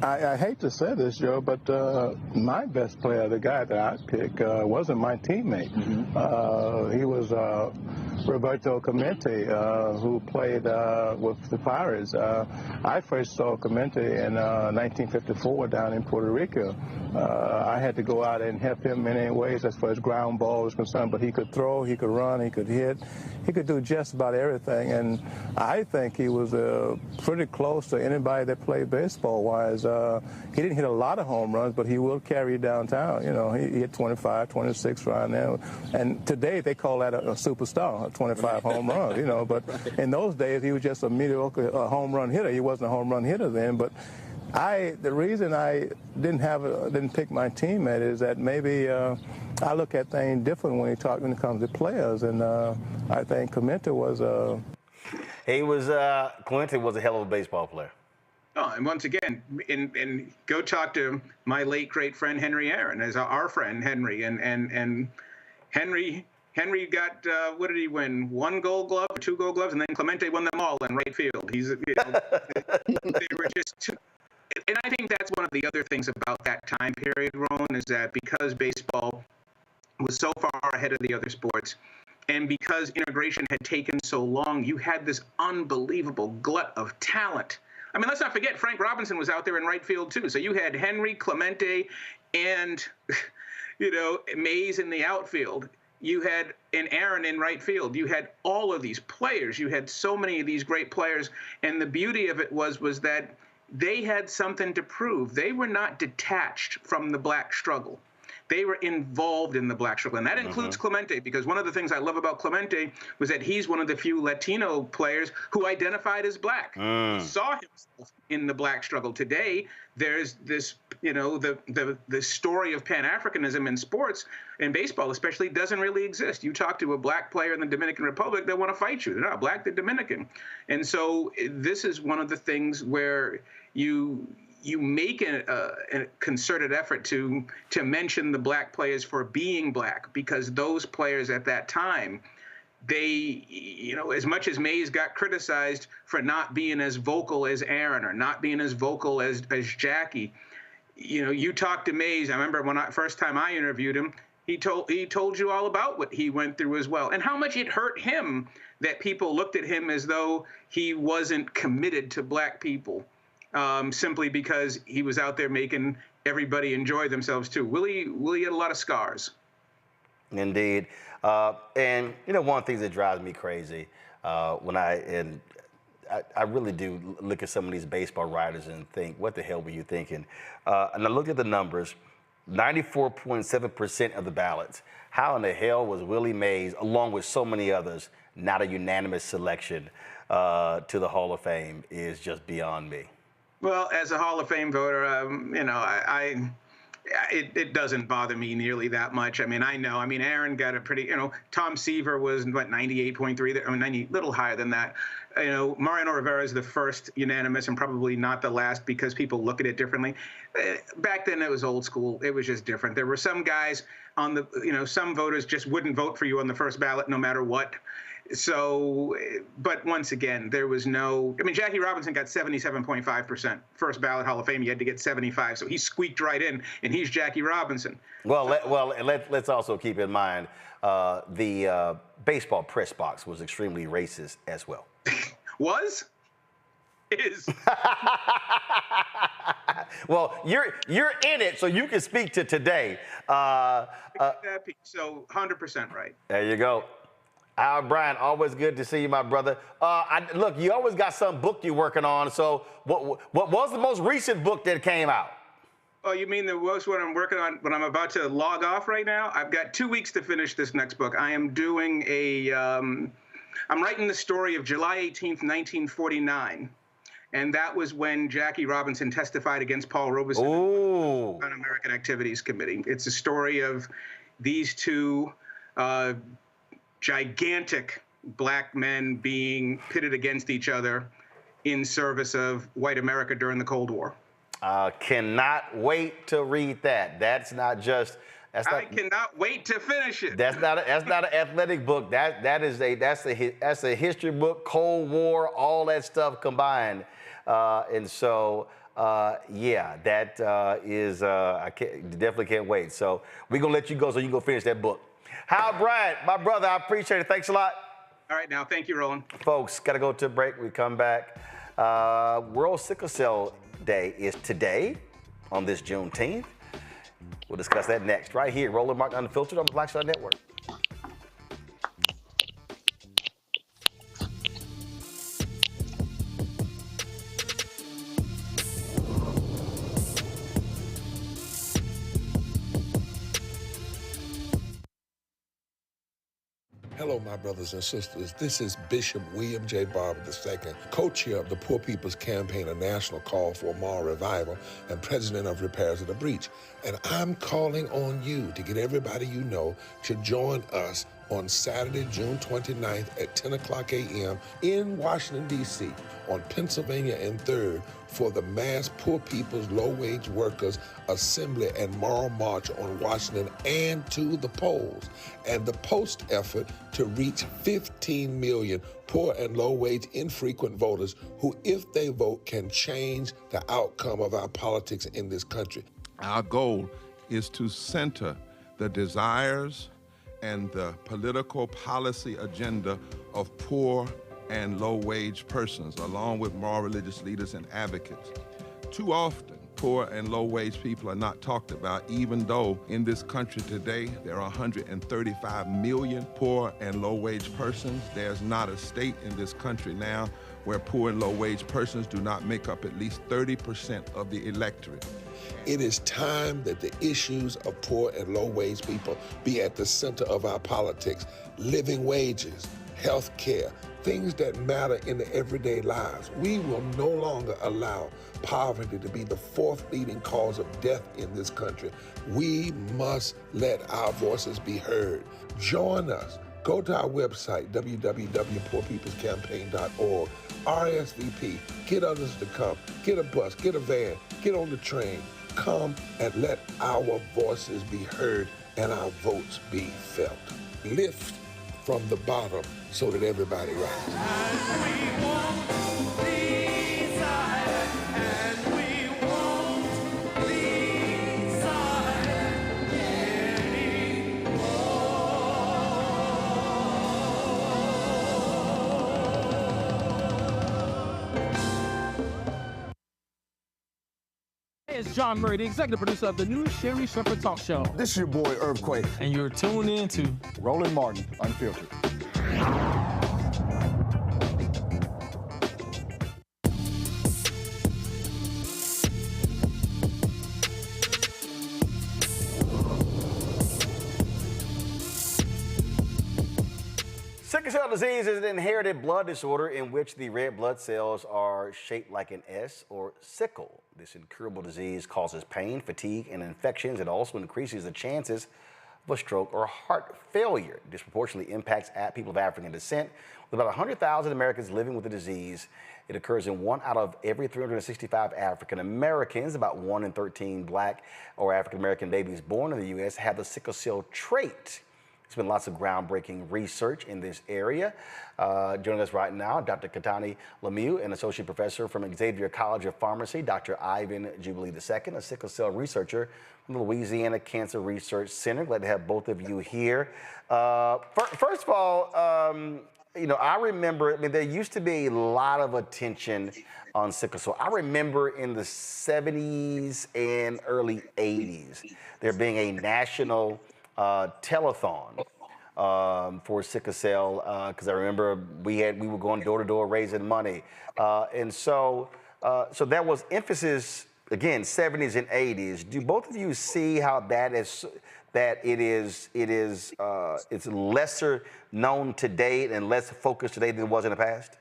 I hate to say this, Joe, but my best player, the guy that I picked, wasn't my teammate. Mm-hmm. He was Roberto Clemente, who played with the Pirates. I first saw Clemente in 1954 down in Puerto Rico. I had to go out and help him in any ways as far as ground ball was concerned, but he could throw, he could run, he could hit, he could do just about everything, and I think he was pretty close to anybody that played baseball-wise. He didn't hit a lot of home runs, but he will carry you downtown. He hit 25, 26 right now, and today they call that a superstar, 25 home runs, but in those days he was just a mediocre home run hitter. He wasn't a home run hitter then, but the reason I didn't pick my teammate is that maybe I look at things different when it comes to players, and I think Clemente was Clemente was a hell of a baseball player. Oh, and once again, and go talk to my late great friend Henry Aaron, as our friend Henry, and Henry got what did he win? 1 Gold Glove, 2 Gold Gloves, and then Clemente won them all in right field. They were just. And I think that's one of the other things about that time period, Roland, is that because baseball was so far ahead of the other sports, and because integration had taken so long, you had this unbelievable glut of talent. I mean, let's not forget, Frank Robinson was out there in right field, too. So you had Henry, Clemente, and, Mays in the outfield. You had an Aaron in right field. You had all of these players. You had so many of these great players. And the beauty of it was that they had something to prove. They were not detached from the black struggle. They were involved in the black struggle. And that includes Clemente, because one of the things I love about Clemente was that he's one of the few Latino players who identified as black. He saw himself in the black struggle. Today, there's this, the story of Pan-Africanism in sports, and baseball especially, doesn't really exist. You talk to a black player in the Dominican Republic, they want to fight you. They're not black, they're Dominican. And so this is one of the things where you make a concerted effort to mention the black players for being black, because those players at that time, they, as much as Mays got criticized for not being as vocal as Aaron or not being as vocal as Jackie, you talk to Mays. I remember first time I interviewed him, he told you all about what he went through as well, and how much it hurt him that people looked at him as though he wasn't committed to black people. Simply because he was out there making everybody enjoy themselves too. Willie had a lot of scars. Indeed. And one of the things that drives me crazy when I really do look at some of these baseball writers and think, what the hell were you thinking? And I looked at the numbers, 94.7% of the ballots. How in the hell was Willie Mays, along with so many others, not a unanimous selection to the Hall of Fame is just beyond me. Well, as a Hall of Fame voter, it doesn't bother me nearly that much. I mean, Aaron got a pretty, Tom Seaver was, 98.3, a little higher than that. Mariano Rivera is the first unanimous and probably not the last, because people look at it differently. Back then, it was old school. It was just different. There were some guys on the, some voters just wouldn't vote for you on the first ballot no matter what. So, but once again, there was Jackie Robinson got 77.5%. First ballot Hall of Fame, you had to get 75. So he squeaked right in, and he's Jackie Robinson. Well, let's also keep in mind the baseball press box was extremely racist as well. Was? Is. Well, you're in it, so you can speak to today. So 100% right. There you go. Al Brian, always good to see you, my brother. Look, you always got some book you're working on. So what was the most recent book that came out? Oh, you mean the most one I'm working on when I'm about to log off right now? I've got 2 weeks to finish this next book. I am doing I'm writing the story of July 18th, 1949. And that was when Jackie Robinson testified against Paul Robeson on American Activities Committee. It's a story of these two gigantic black men being pitted against each other in service of white America during the Cold War. Cannot wait to read that. I cannot wait to finish it. That's not an athletic book. That's a history book, Cold War, all that stuff combined. And so that is definitely can't wait. So we're gonna let you go so you can go finish that book. Hal Bryant, my brother, I appreciate it. Thanks a lot. All right, now, thank you, Roland. Folks, got to go to a break. We come back. World Sickle Cell Day is today on this Juneteenth. We'll discuss that next, right here. Roland Martin Unfiltered on the Black Star Network. Hello, my brothers and sisters. This is Bishop William J. Barber II, co-chair of the Poor People's Campaign, a national call for moral revival, and president of Repairs of the Breach. And I'm calling on you to get everybody you know to join us on Saturday, June 29th at 10 o'clock a.m. in Washington, D.C. on Pennsylvania and 3rd for the mass Poor People's Low-Wage Workers Assembly and Moral March on Washington and to the polls, and the post effort to reach 15 million poor and low-wage infrequent voters who, if they vote, can change the outcome of our politics in this country. Our goal is to center the desires and the political policy agenda of poor and low-wage persons, along with moral religious leaders and advocates. Too often, poor and low-wage people are not talked about, even though in this country today, there are 135 million poor and low-wage persons. There's not a state in this country now where poor and low-wage persons do not make up at least 30% of the electorate. It is time that the issues of poor and low-wage people be at the center of our politics. Living wages, health care, things that matter in the everyday lives. We will no longer allow poverty to be the fourth leading cause of death in this country. We must let our voices be heard. Join us. Go to our website, www.poorpeoplescampaign.org. RSVP. Get others to come. Get a bus. Get a van. Get on the train. Come and let our voices be heard and our votes be felt. Lift from the bottom so that everybody rises. It's John Murray, the executive producer of the new Sherry Shepherd Talk Show. This is your boy, Earthquake. And you're tuned in to Roland Martin, Unfiltered. Sickle cell disease is an inherited blood disorder in which the red blood cells are shaped like an S or sickle. This incurable disease causes pain, fatigue, and infections. It also increases the chances of a stroke or heart failure. It disproportionately impacts people of African descent. With about 100,000 Americans living with the disease, it occurs in 1 out of every 365 African Americans. About 1 in 13 Black or African American babies born in the U.S. have the sickle cell trait. There's been lots of groundbreaking research in this area. Joining us right now, Dr. Katani Lemieux, an associate professor from Xavier College of Pharmacy, Dr. Ivan Jubilee II, a sickle cell researcher from the Louisiana Cancer Research Center. Glad to have both of you here. First of all, you know, I remember, there used to be a lot of attention on sickle cell. I remember in the 70s and early 80s, there being a national telethon for sickle cell, because I remember we were going door to door raising money, and so there was emphasis again 70s and 80s. Do both of you see how it's lesser known today and less focused today than it was in the past?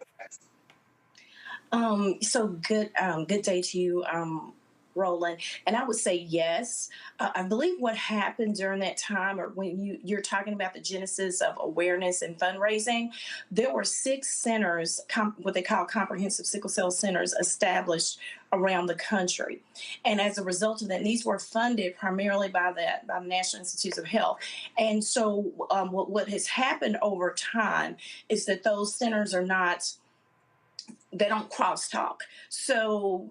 So good day to you, Roland. And I would say yes. I believe what happened during that time, or when you're talking about the genesis of awareness and fundraising, there were 6 centers, what they call comprehensive sickle cell centers, established around the country. And as a result of that, these were funded primarily by the National Institutes of Health. And so what has happened over time is that those centers are not, they don't crosstalk. So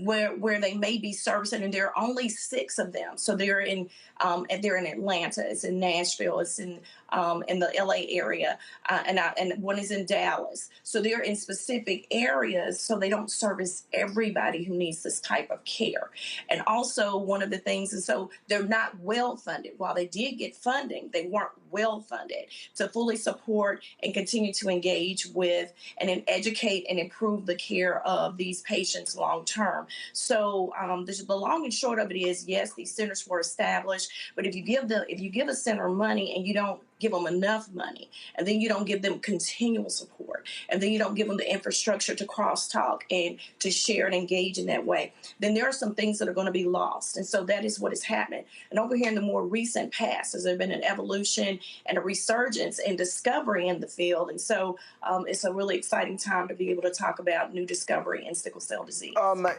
where they may be servicing, and there are only 6 of them. So they're in Atlanta, it's in Nashville, it's in the LA area, and one is in Dallas. So they're in specific areas, so they don't service everybody who needs this type of care. And also one of the things is, so they're not well funded. While they did get funding, they weren't well funded to fully support and continue to engage with and then educate and and improve the care of these patients long term. So the long and short of it is, yes, these centers were established, but if you give a center money and you don't give them enough money, and then you don't give them continual support, and then you don't give them the infrastructure to crosstalk and to share and engage in that way, then there are some things that are going to be lost. And so that is what is happening. And over here in the more recent past, has there been an evolution and a resurgence in discovery in the field. And so it's a really exciting time to be able to talk about new discovery in sickle cell disease.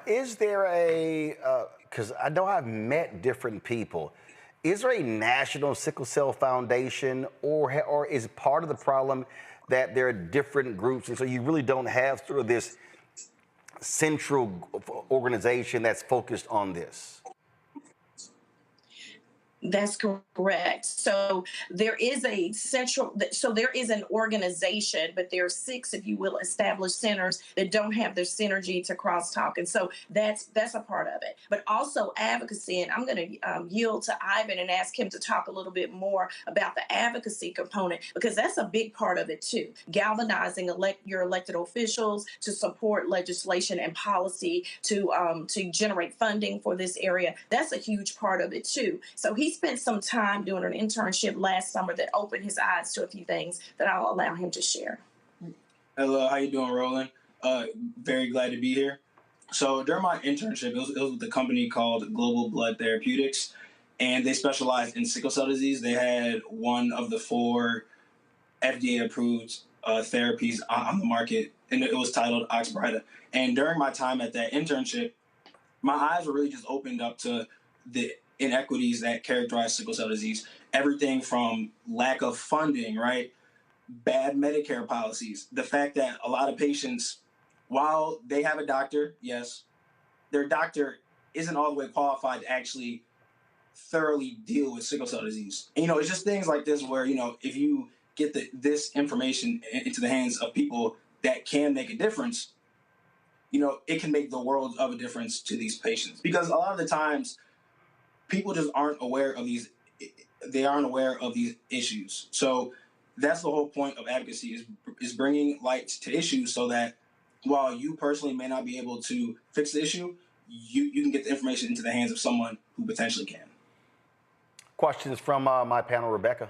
Is there because I know I've met different people, is there a national sickle cell foundation, or is part of the problem that there are different groups, and so you really don't have sort of this central organization that's focused on this? That's correct. So there is there is an organization, but there are 6, if you will, established centers that don't have their synergy to crosstalk. And so that's a part of it. But also advocacy, and I'm going to yield to Ivan and ask him to talk a little bit more about the advocacy component, because that's a big part of it too. Galvanizing your elected officials to support legislation and policy to generate funding for this area. That's a huge part of it too. So he spent some time doing an internship last summer that opened his eyes to a few things that I'll allow him to share. Hello, how you doing, Roland? Very glad to be here. So during my internship, it was with a company called Global Blood Therapeutics, and they specialized in sickle cell disease. They had one of the 4 FDA-approved therapies on the market, and it was titled Oxbryta. And during my time at that internship, my eyes were really just opened up to the inequities that characterize sickle cell disease. Everything from lack of funding, right? Bad Medicare policies. The fact that a lot of patients, while they have a doctor, yes, their doctor isn't all the way qualified to actually thoroughly deal with sickle cell disease. And, it's just things like this where, if you get this information into the hands of people that can make a difference, it can make the world of a difference to these patients. Because a lot of the times, people just aren't aware of these. They aren't aware of these issues. So that's the whole point of advocacy is bringing light to issues, so that while you personally may not be able to fix the issue, you can get the information into the hands of someone who potentially can. Questions from my panel, Rebecca.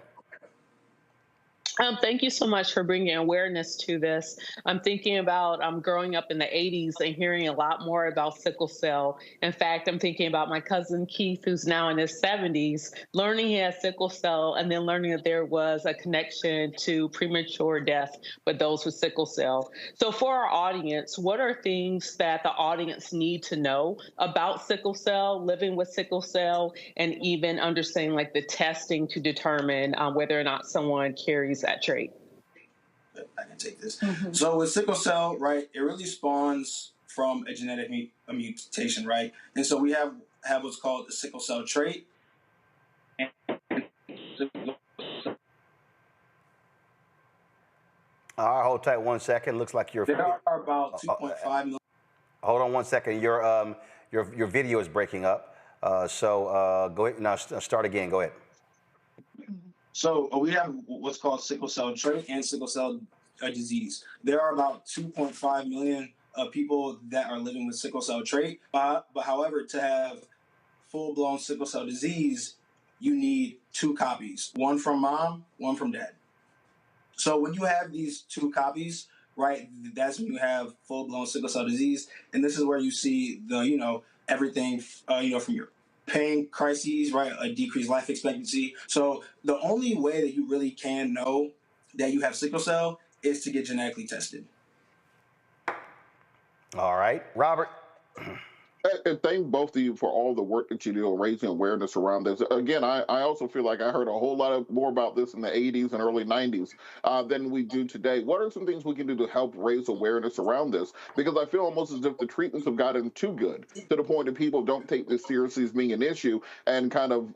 Thank you so much for bringing awareness to this. I'm thinking about growing up in the 80s and hearing a lot more about sickle cell. In fact, I'm thinking about my cousin Keith, who's now in his 70s, learning he has sickle cell and then learning that there was a connection to premature death with those with sickle cell. So for our audience, what are things that the audience need to know about sickle cell, living with sickle cell, and even understanding like the testing to determine whether or not someone carries that trait? I can take this. Mm-hmm. So with sickle cell, right, it really spawns from a genetic mutation, right? And so we have what's called the sickle cell trait. All right, hold tight 1 second. Looks like there are about 2.5 million. Hold on 1 second. Your video is breaking up. So go ahead. Now start again. Go ahead. So we have what's called sickle cell trait and sickle cell disease. There are about 2.5 million people that are living with sickle cell trait. But however, to have full-blown sickle cell disease, you need 2 copies, one from mom, one from dad. So when you have these 2 copies, right, that's when you have full-blown sickle cell disease. And this is where you see the, everything, from your pain crises, right, a decreased life expectancy. So the only way that you really can know that you have sickle cell is to get genetically tested. All right, Robert. And thank both of you for all the work that you do raising awareness around this. Again, I also feel like I heard a whole lot more about this in the 80s and early 90s than we do today. What are some things we can do to help raise awareness around this? Because I feel almost as if the treatments have gotten too good to the point that people don't take this seriously as being an issue and kind of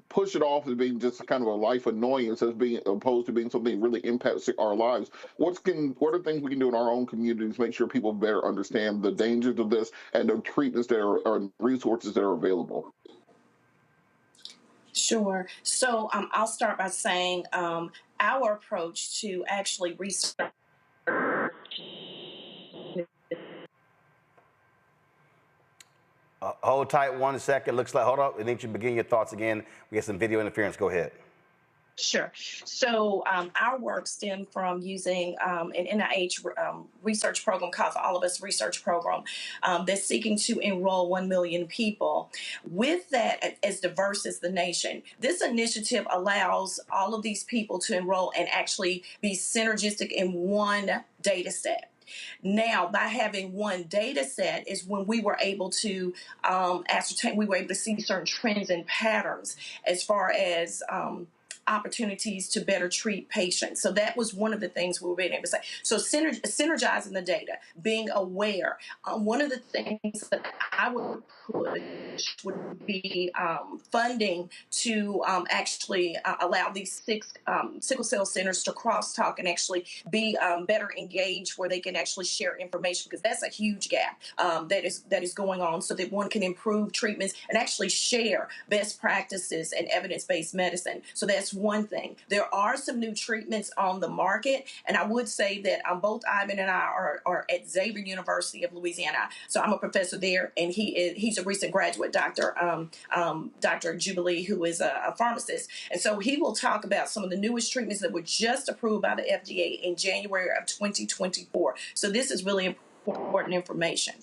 push it off as being just kind of a life annoyance as being opposed to being something that really impacts our lives. What are things we can do in our own communities to make sure people better understand the dangers of this and the treatments that are resources that are available? Sure. So I'll start by saying our approach to actually research Hold tight 1 second. Looks like, hold up. I need you to begin your thoughts again. We get some video interference. Go ahead. Sure. So our work stemmed from using an NIH research program called the All of Us Research Program that's seeking to enroll 1 million people. With that, as diverse as the nation, this initiative allows all of these people to enroll and actually be synergistic in one data set. Now, by having one data set is when we were able to ascertain, we were able to see certain trends and patterns as far as opportunities to better treat patients. So that was one of the things we were being able to say. So synergizing the data, being aware. One of the things that I would push would be funding to actually allow these 6 sickle cell centers to crosstalk and actually be better engaged, where they can actually share information, because that's a huge gap that is going on, so that one can improve treatments and actually share best practices and evidence-based medicine. So that's one thing. There are some new treatments on the market, and I would say that both Ivan and I are at Xavier University of Louisiana. So I'm a professor there, and he's a recent graduate, Dr. Jubilee, who is a pharmacist. And so he will talk about some of the newest treatments that were just approved by the FDA in January of 2024. So this is really important information.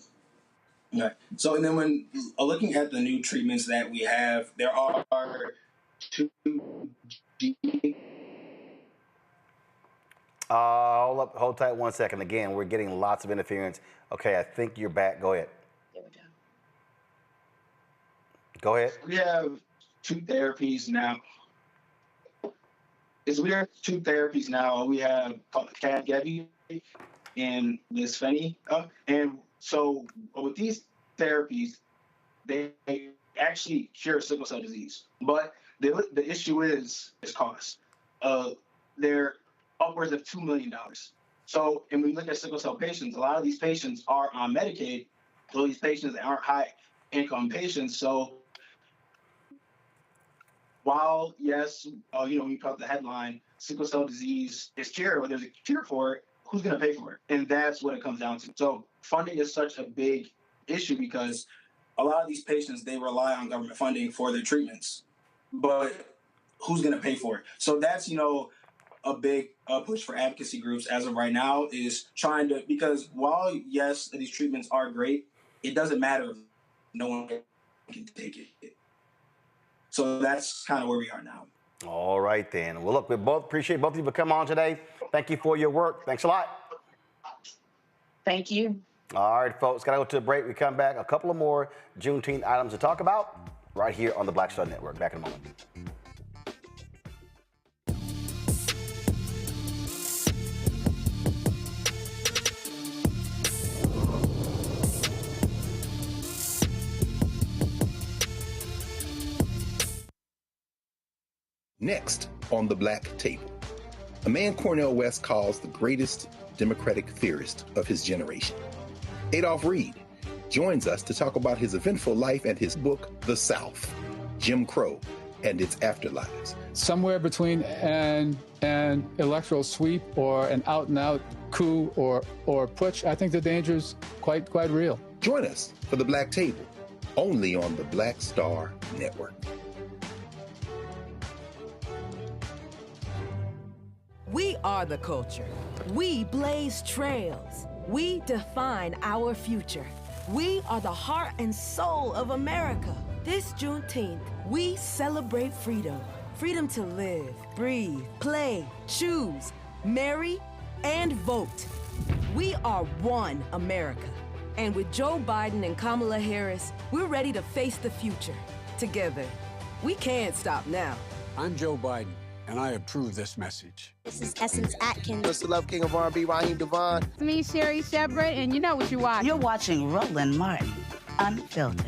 Right. So, and then when looking at the new treatments that we have, there are 2. Hold tight 1 second. Again, we're getting lots of interference. Okay, I think you're back. Go ahead. There we go. Go ahead. We have 2 therapies now. We have 2 therapies now. We have Cadgevy and Lisfeni. And so with these therapies, they actually cure sickle cell disease. But the issue is cost. They're upwards of $2 million. So, and we look at sickle cell patients, a lot of these patients are on Medicaid. So these patients aren't high-income patients. So while, yes, we call it the headline, sickle cell disease is cured, or there's a cure for it, who's going to pay for it? And that's what it comes down to. So funding is such a big issue, because a lot of these patients, they rely on government funding for their treatments. But who's going to pay for it? So that's, a big push for advocacy groups as of right now, is trying to, because while, yes, these treatments are great, it doesn't matter if no one can take it. So that's kind of where we are now. All right, then. Well, look, we both appreciate both of you for coming on today. Thank you for your work. Thanks a lot. Thank you. All right, folks, got to go to a break. We come back, a couple of more Juneteenth items to talk about right here on the Black Star Network. Back in a moment. Next on the Black Table, a man Cornel West calls the greatest democratic theorist of his generation. Adolph Reed joins us to talk about his eventful life and his book, The South, Jim Crow and Its Afterlives. Somewhere between an electoral sweep or an out-and-out coup or putsch, I think the danger is quite real. Join us for the Black Table, only on the Black Star Network. We are the culture. We blaze trails. We define our future. We are the heart and soul of America. This Juneteenth, we celebrate freedom. Freedom to live, breathe, play, choose, marry, and vote. We are one America. And with Joe Biden and Kamala Harris, we're ready to face the future together. We can't stop now. I'm Joe Biden, and I approve this message. This is Essence Atkins. Mr. Love King of R&B, Raheem Devon. It's me, Sherry Shepard, and you know what you watch. You're watching Roland Martin, Unfiltered.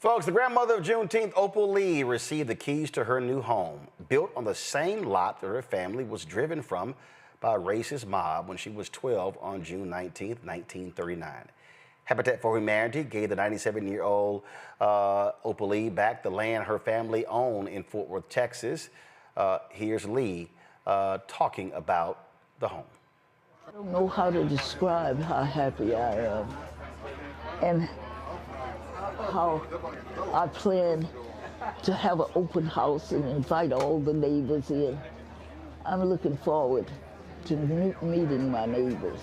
Folks, the grandmother of Juneteenth, Opal Lee, received the keys to her new home, built on the same lot that her family was driven from by a racist mob when she was 12 on June 19, 1939. Habitat for Humanity gave the 97-year-old Opal Lee back the land her family owned in Fort Worth, Texas. Here's Lee talking about the home. I don't know how to describe how happy I am and how I plan to have an open house and invite all the neighbors in. I'm looking forward to meeting my neighbors.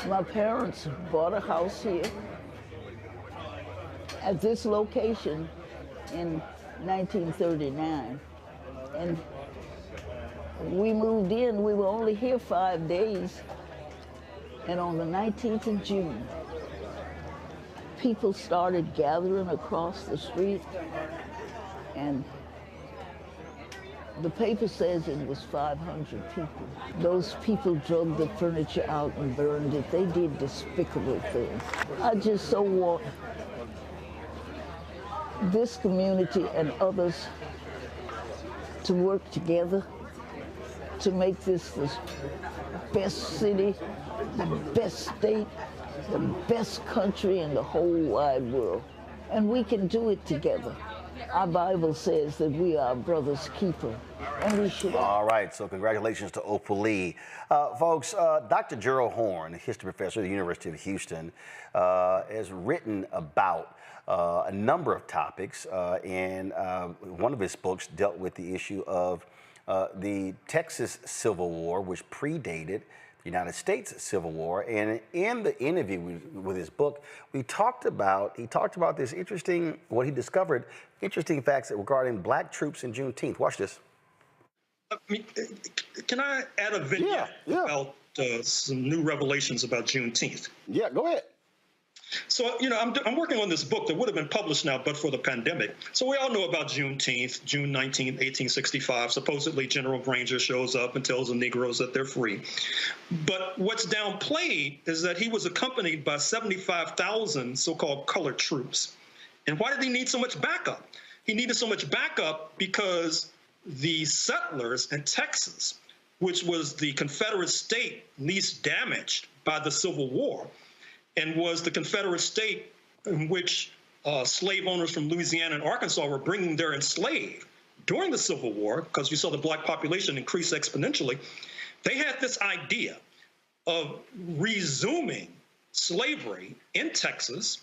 My parents bought a house here at this location in 1939. And we moved in, we were only here 5 days. And on the 19th of June, people started gathering across the street, and the paper says it was 500 people. Those people drug the furniture out and burned it. They did despicable things. I just so want this community and others to work together to make this the best city, the best state, the best country in the whole wide world. And we can do it together. Our Bible says that we are brother's keeper, and we should. All right, so congratulations to Opal Lee. Folks, Dr. Gerald Horn, a history professor at the University of Houston, has written about a number of topics, and one of his books dealt with the issue of the Texas Civil War, which predated the United States Civil War. And in the interview with his book, he talked about this interesting, what he discovered, interesting facts regarding black troops in Juneteenth. Watch this. Can I add a vignette about some new revelations about Juneteenth? Yeah, go ahead. So, you know, I'm working on this book that would have been published now, but for the pandemic. So we all know about Juneteenth, June 19, 1865. Supposedly General Granger shows up and tells the Negroes that they're free. But what's downplayed is that he was accompanied by 75,000 so-called colored troops. And why did he need so much backup? He needed so much backup because the settlers in Texas, which was the Confederate state least damaged by the Civil War, and was the Confederate state in which slave owners from Louisiana and Arkansas were bringing their enslaved during the Civil War, because you saw the black population increase exponentially. They had this idea of resuming slavery in Texas.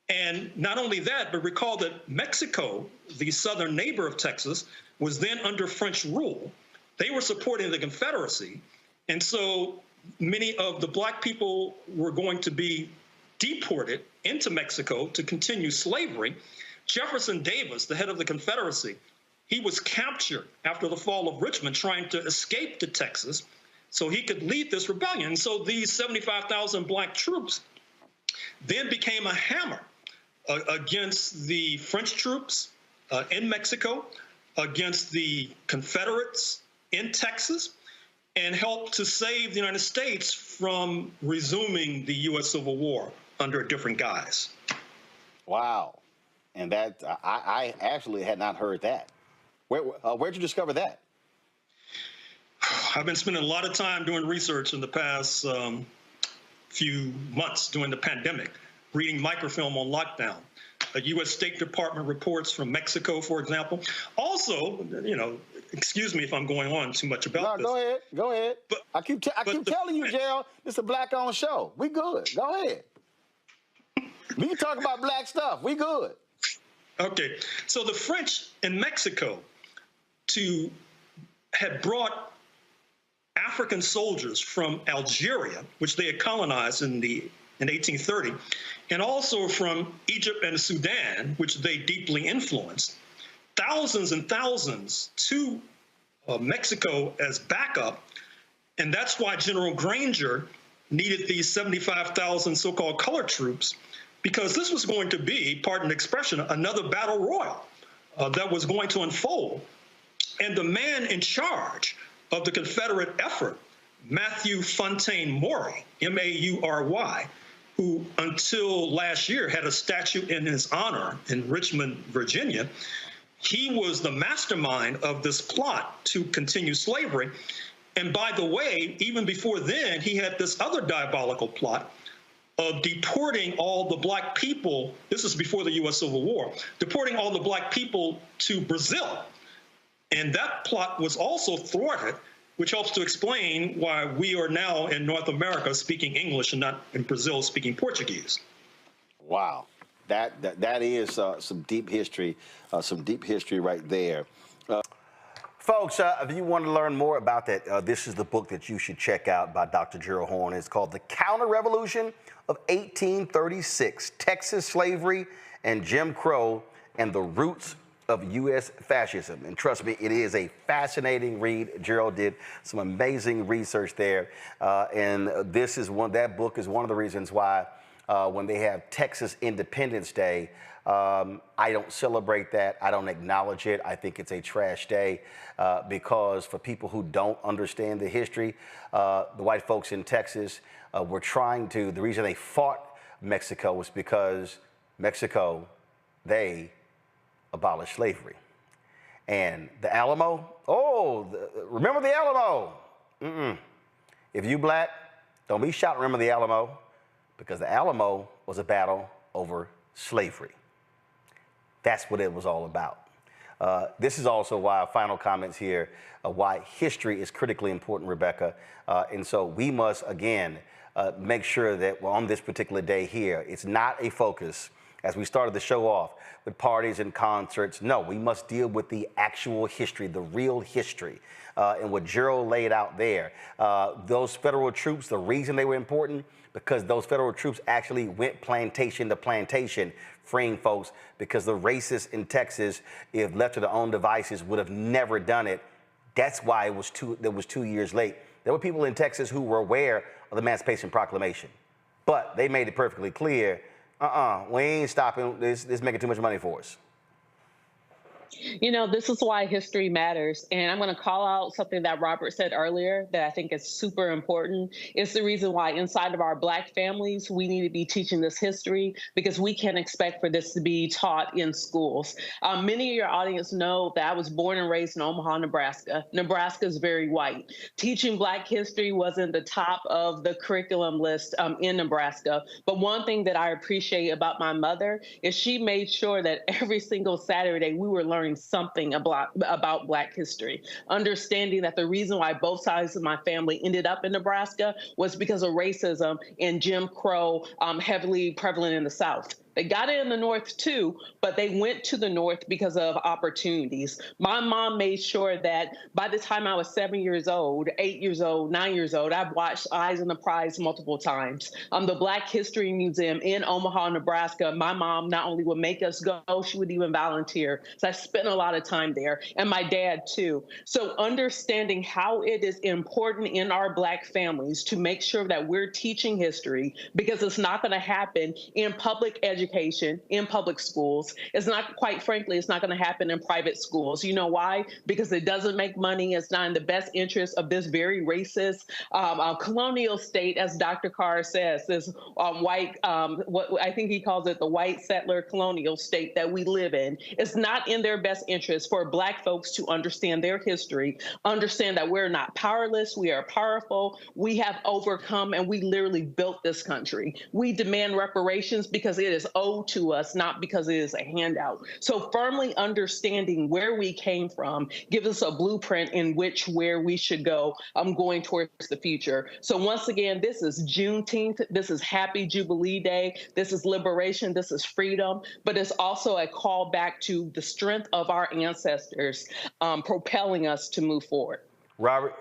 And not only that, but recall that Mexico, the southern neighbor of Texas, was then under French rule. They were supporting the Confederacy. And so many of the black people were going to be deported into Mexico to continue slavery. Jefferson Davis, the head of the Confederacy, he was captured after the fall of Richmond trying to escape to Texas so he could lead this rebellion. And so these 75,000 black troops then became a hammer against the French troops in Mexico, against the Confederates in Texas, and helped to save the United States from resuming the U.S. Civil War under a different guise. Wow. And that, I actually had not heard that. Where'd you discover that? I've been spending a lot of time doing research in the past few months during the pandemic, reading microfilm on lockdown. U.S. State Department reports from Mexico, for example. Also, you know, excuse me if I'm going on too much about this. Go ahead. But I keep telling you, Gerald, it's a black-owned show. We good. Go ahead. We can talk about black stuff. We good. Okay. So the French in Mexico had brought African soldiers from Algeria, which they had colonized in 1830, and also from Egypt and Sudan, which they deeply influenced, thousands and thousands to Mexico as backup. And that's why General Granger needed these 75,000 so-called colored troops, because this was going to be, pardon the expression, another battle royal that was going to unfold. And the man in charge of the Confederate effort, Matthew Fontaine Maury, M-A-U-R-Y, who until last year had a statue in his honor in Richmond, Virginia, he was the mastermind of this plot to continue slavery. And by the way, even before then, he had this other diabolical plot of deporting all the black people. This is before the U.S. Civil War, deporting all the black people to Brazil. And that plot was also thwarted, which helps to explain why we are now in North America speaking English and not in Brazil speaking Portuguese. Wow. That is some deep history right there. Folks, if you want to learn more about that, this is the book that you should check out by Dr. Gerald Horne. It's called The Counter-Revolution of 1836, Texas Slavery and Jim Crow and the Roots of U.S. Fascism. And trust me, it is a fascinating read. Gerald did some amazing research there. And that book is one of the reasons why when they have Texas Independence Day, I don't celebrate that. I don't acknowledge it. I think it's a trash day because for people who don't understand the history, the white folks in Texas were the reason they fought Mexico was because Mexico, they abolished slavery. And the Alamo, remember the Alamo? If you black, don't be shouting, remember the Alamo, because the Alamo was a battle over slavery. That's what it was all about. This is also why, final comments here, why history is critically important, Rebecca. And so we must, again, make sure that on this particular day here, it's not a focus, as we started the show off, with parties and concerts. No, we must deal with the actual history, the real history. And what Gerald laid out there, those federal troops, the reason they were important, because those federal troops actually went plantation to plantation, freeing folks, because the racists in Texas, if left to their own devices, would have never done it. That's why it was 2 years late. There were people in Texas who were aware of the Emancipation Proclamation, but they made it perfectly clear, we ain't stopping, this is making too much money for us. You know, this is why history matters. And I'm going to call out something that Robert said earlier that I think is super important. It's the reason why inside of our Black families, we need to be teaching this history, because we can't expect for this to be taught in schools. Many of your audience know that I was born and raised in Omaha, Nebraska. Nebraska is very white. Teaching Black history wasn't the top of the curriculum list in Nebraska. But one thing that I appreciate about my mother is she made sure that every single Saturday we were learning something about Black history, understanding that the reason why both sides of my family ended up in Nebraska was because of racism and Jim Crow heavily prevalent in the South. They got it in the North too, but they went to the North because of opportunities. My mom made sure that by the time I was 7 years old, 8 years old, 9 years old, I've watched Eyes on the Prize multiple times. The Black History Museum in Omaha, Nebraska, my mom not only would make us go, she would even volunteer. So I spent a lot of time there, and my dad too. So understanding how it is important in our Black families to make sure that we're teaching history, because it's not going to happen in public education, in public schools. It's not, quite frankly, it's not going to happen in private schools. You know why? Because it doesn't make money. It's not in the best interest of this very racist colonial state, as Dr. Carr says, this white, what I think he calls it, the white settler colonial state that we live in. It's not in their best interest for Black folks to understand their history, understand that we're not powerless, we are powerful, we have overcome, and we literally built this country. We demand reparations because it is owed to us, not because it is a handout. So firmly understanding where we came from gives us a blueprint in where we should go going towards the future. So once again, this is Juneteenth. This is Happy Jubilee Day. This is liberation. This is freedom. But it's also a call back to the strength of our ancestors propelling us to move forward. Robert?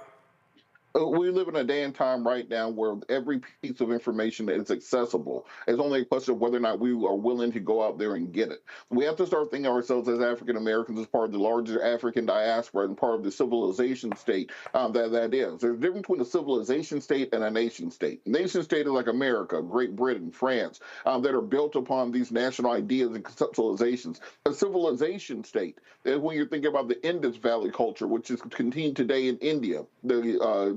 We live in a day and time right now where every piece of information that is accessible is only a question of whether or not we are willing to go out there and get it. We have to start thinking of ourselves as African Americans as part of the larger African diaspora and part of the civilization state that is. There's a difference between a civilization state and a nation state. Nation state is like America, Great Britain, France, that are built upon these national ideas and conceptualizations. A civilization state is when you're thinking about the Indus Valley culture, which is continued today in India.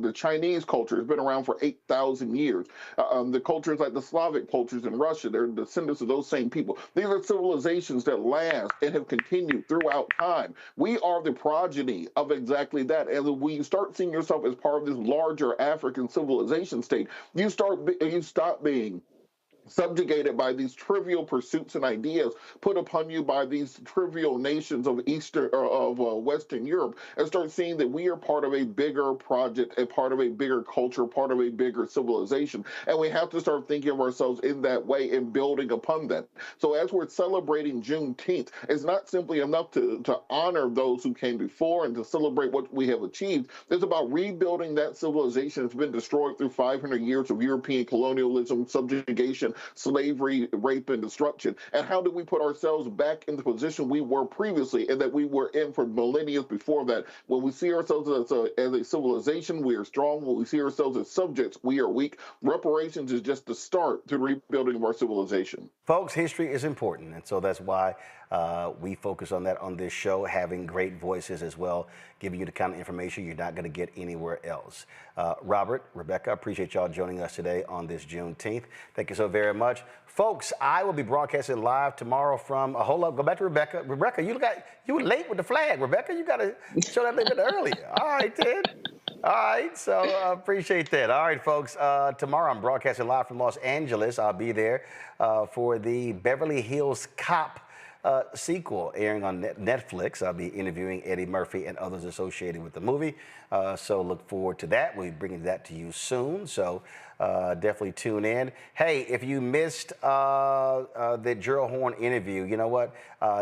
The Chinese culture has been around for 8,000 years. The cultures like the Slavic cultures in Russia, they're descendants of those same people. These are civilizations that last and have continued throughout time. We are the progeny of exactly that. And when you start seeing yourself as part of this larger African civilization state, you stop being subjugated by these trivial pursuits and ideas put upon you by these trivial nations of Western Europe, and start seeing that we are part of a bigger project, a part of a bigger culture, part of a bigger civilization. And we have to start thinking of ourselves in that way and building upon that. So as we're celebrating Juneteenth, it's not simply enough to honor those who came before and to celebrate what we have achieved. It's about rebuilding that civilization that's been destroyed through 500 years of European colonialism, subjugation, slavery, rape, and destruction. And how do we put ourselves back in the position we were previously and that we were in for millennia before that? When we see ourselves as a civilization, we are strong. When we see ourselves as subjects, we are weak. Reparations is just the start to rebuilding of our civilization. Folks, history is important, and so that's why we focus on that on this show, having great voices as well, giving you the kind of information you're not going to get anywhere else. Robert, Rebecca, appreciate y'all joining us today on this Juneteenth. Thank you so very much. Folks, I will be broadcasting live tomorrow from, hold up, go back to Rebecca. Rebecca, you were late with the flag. Rebecca, you got to show that a little bit earlier. All right, Ted. All right, so appreciate that. All right, folks, tomorrow I'm broadcasting live from Los Angeles. I'll be there for the Beverly Hills Cop sequel airing on Netflix. I'll be interviewing Eddie Murphy and others associated with the movie. So look forward to that. We'll be bringing that to you soon. So definitely tune in. Hey, if you missed the Gerald Horne interview, you know what,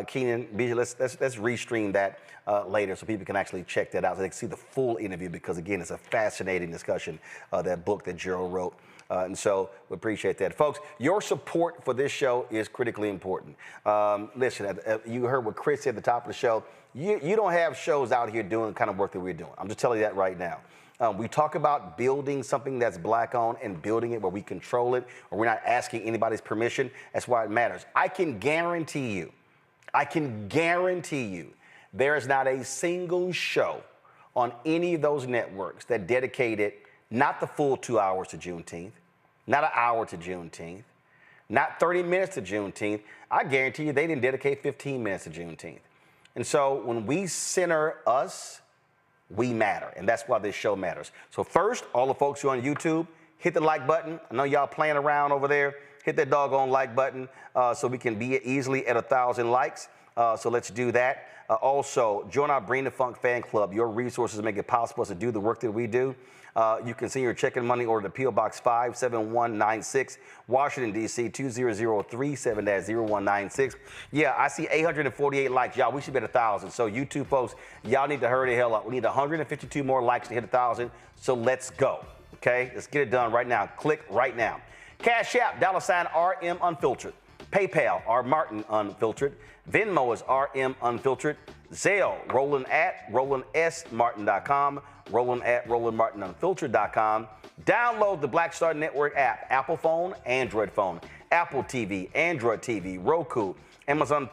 Keenan, BJ, let's restream that later so people can actually check that out so they can see the full interview, because again, it's a fascinating discussion, that book that Gerald wrote. And so we appreciate that. Folks, your support for this show is critically important. Listen, you heard what Chris said at the top of the show. You don't have shows out here doing the kind of work that we're doing. I'm just telling you that right now. We talk about building something that's Black-owned and building it where we control it, or we're not asking anybody's permission. That's why it matters. I can guarantee you, there is not a single show on any of those networks that dedicated not the full 2 hours to Juneteenth, not an hour to Juneteenth, not 30 minutes to Juneteenth. I guarantee you they didn't dedicate 15 minutes to Juneteenth. And so when we center us, we matter, and that's why this show matters. So first, all the folks who are on YouTube, hit the like button. I know y'all playing around over there. Hit that doggone like button so we can be easily at 1,000 likes. So let's do that. Also, join our Bring the Funk fan club. Your resources make it possible to do the work that we do. You can send your check and money order to P.O. Box 57196, Washington, D.C. 20037-0196. Yeah, I see 848 likes. Y'all, we should be at 1,000. So you two folks, y'all need to hurry the hell up. We need 152 more likes to hit 1,000. So let's go. Okay, let's get it done right now. Click right now. Cash App, $RM Unfiltered. PayPal, R Martin Unfiltered. Venmo is RM Unfiltered. Zelle, Roland at RolandSMartin.com. Roland at RolandMartinUnfiltered.com. Download the Black Star Network app, Apple phone, Android phone, Apple TV, Android TV, Roku, Amazon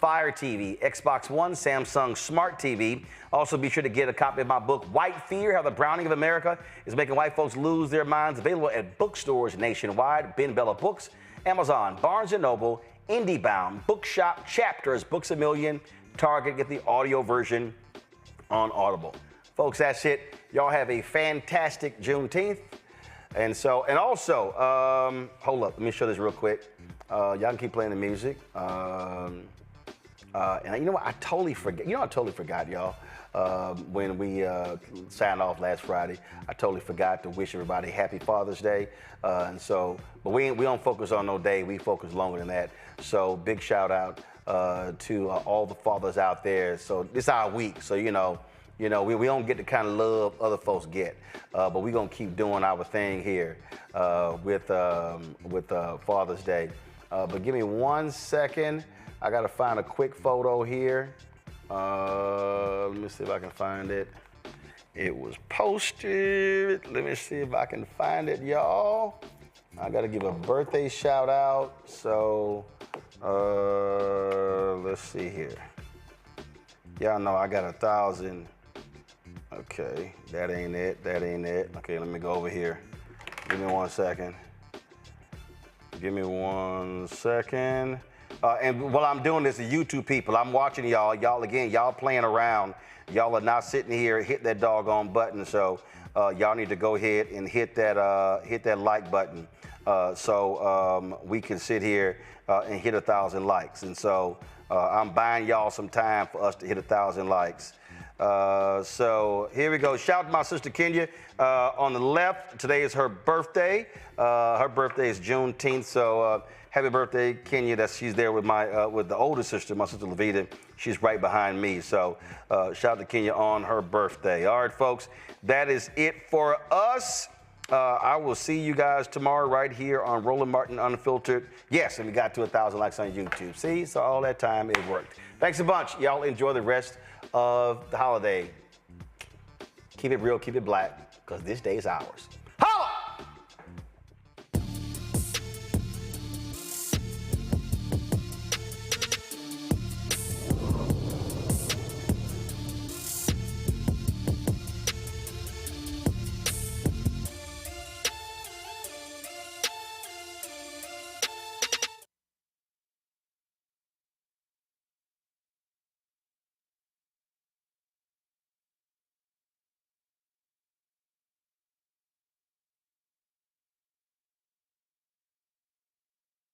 Fire TV, Xbox One, Samsung Smart TV. Also, be sure to get a copy of my book, White Fear, How the Browning of America is Making White Folks Lose Their Minds, available at bookstores nationwide, Ben Bella Books, Amazon, Barnes & Noble, IndieBound, Bookshop, Chapters, Books A Million, Target. Get the audio version on Audible. Folks, that's it. Y'all have a fantastic Juneteenth. And also, hold up, let me show this real quick. Y'all can keep playing the music. And you know what, I totally forgot, y'all. When we signed off last Friday, I totally forgot to wish everybody happy Father's Day. But we don't focus on no day, we focus longer than that. So big shout out to all the fathers out there. So this is our week, so we don't get the kind of love other folks get, but we're gonna keep doing our thing here with Father's Day. But give me 1 second. I gotta find a quick photo here. Let me see if I can find it. It was posted. Let me see if I can find it, y'all. I gotta give a birthday shout out. So let's see here. Y'all know I got 1,000. Okay, that ain't it. Okay, let me go over here. Give me 1 second. And while I'm doing this, the YouTube people, I'm watching y'all. Y'all playing around. Y'all are not sitting here, hit that doggone button. So y'all need to go ahead and hit that like button. so we can sit here and hit 1,000 likes. And so I'm buying y'all some time for us to hit 1,000 likes. So here we go. Shout out to my sister Kenya on the left. Today is her birthday. Her birthday is Juneteenth. So happy birthday, Kenya. She's there with with the older sister, my sister Levita. She's right behind me. So shout out to Kenya on her birthday. All right, folks, that is it for us. I will see you guys tomorrow right here on Roland Martin Unfiltered. Yes, and we got to 1,000 likes on YouTube. See, so all that time it worked. Thanks a bunch. Y'all enjoy the rest of the holiday. Keep it real, keep it black, because this day is ours.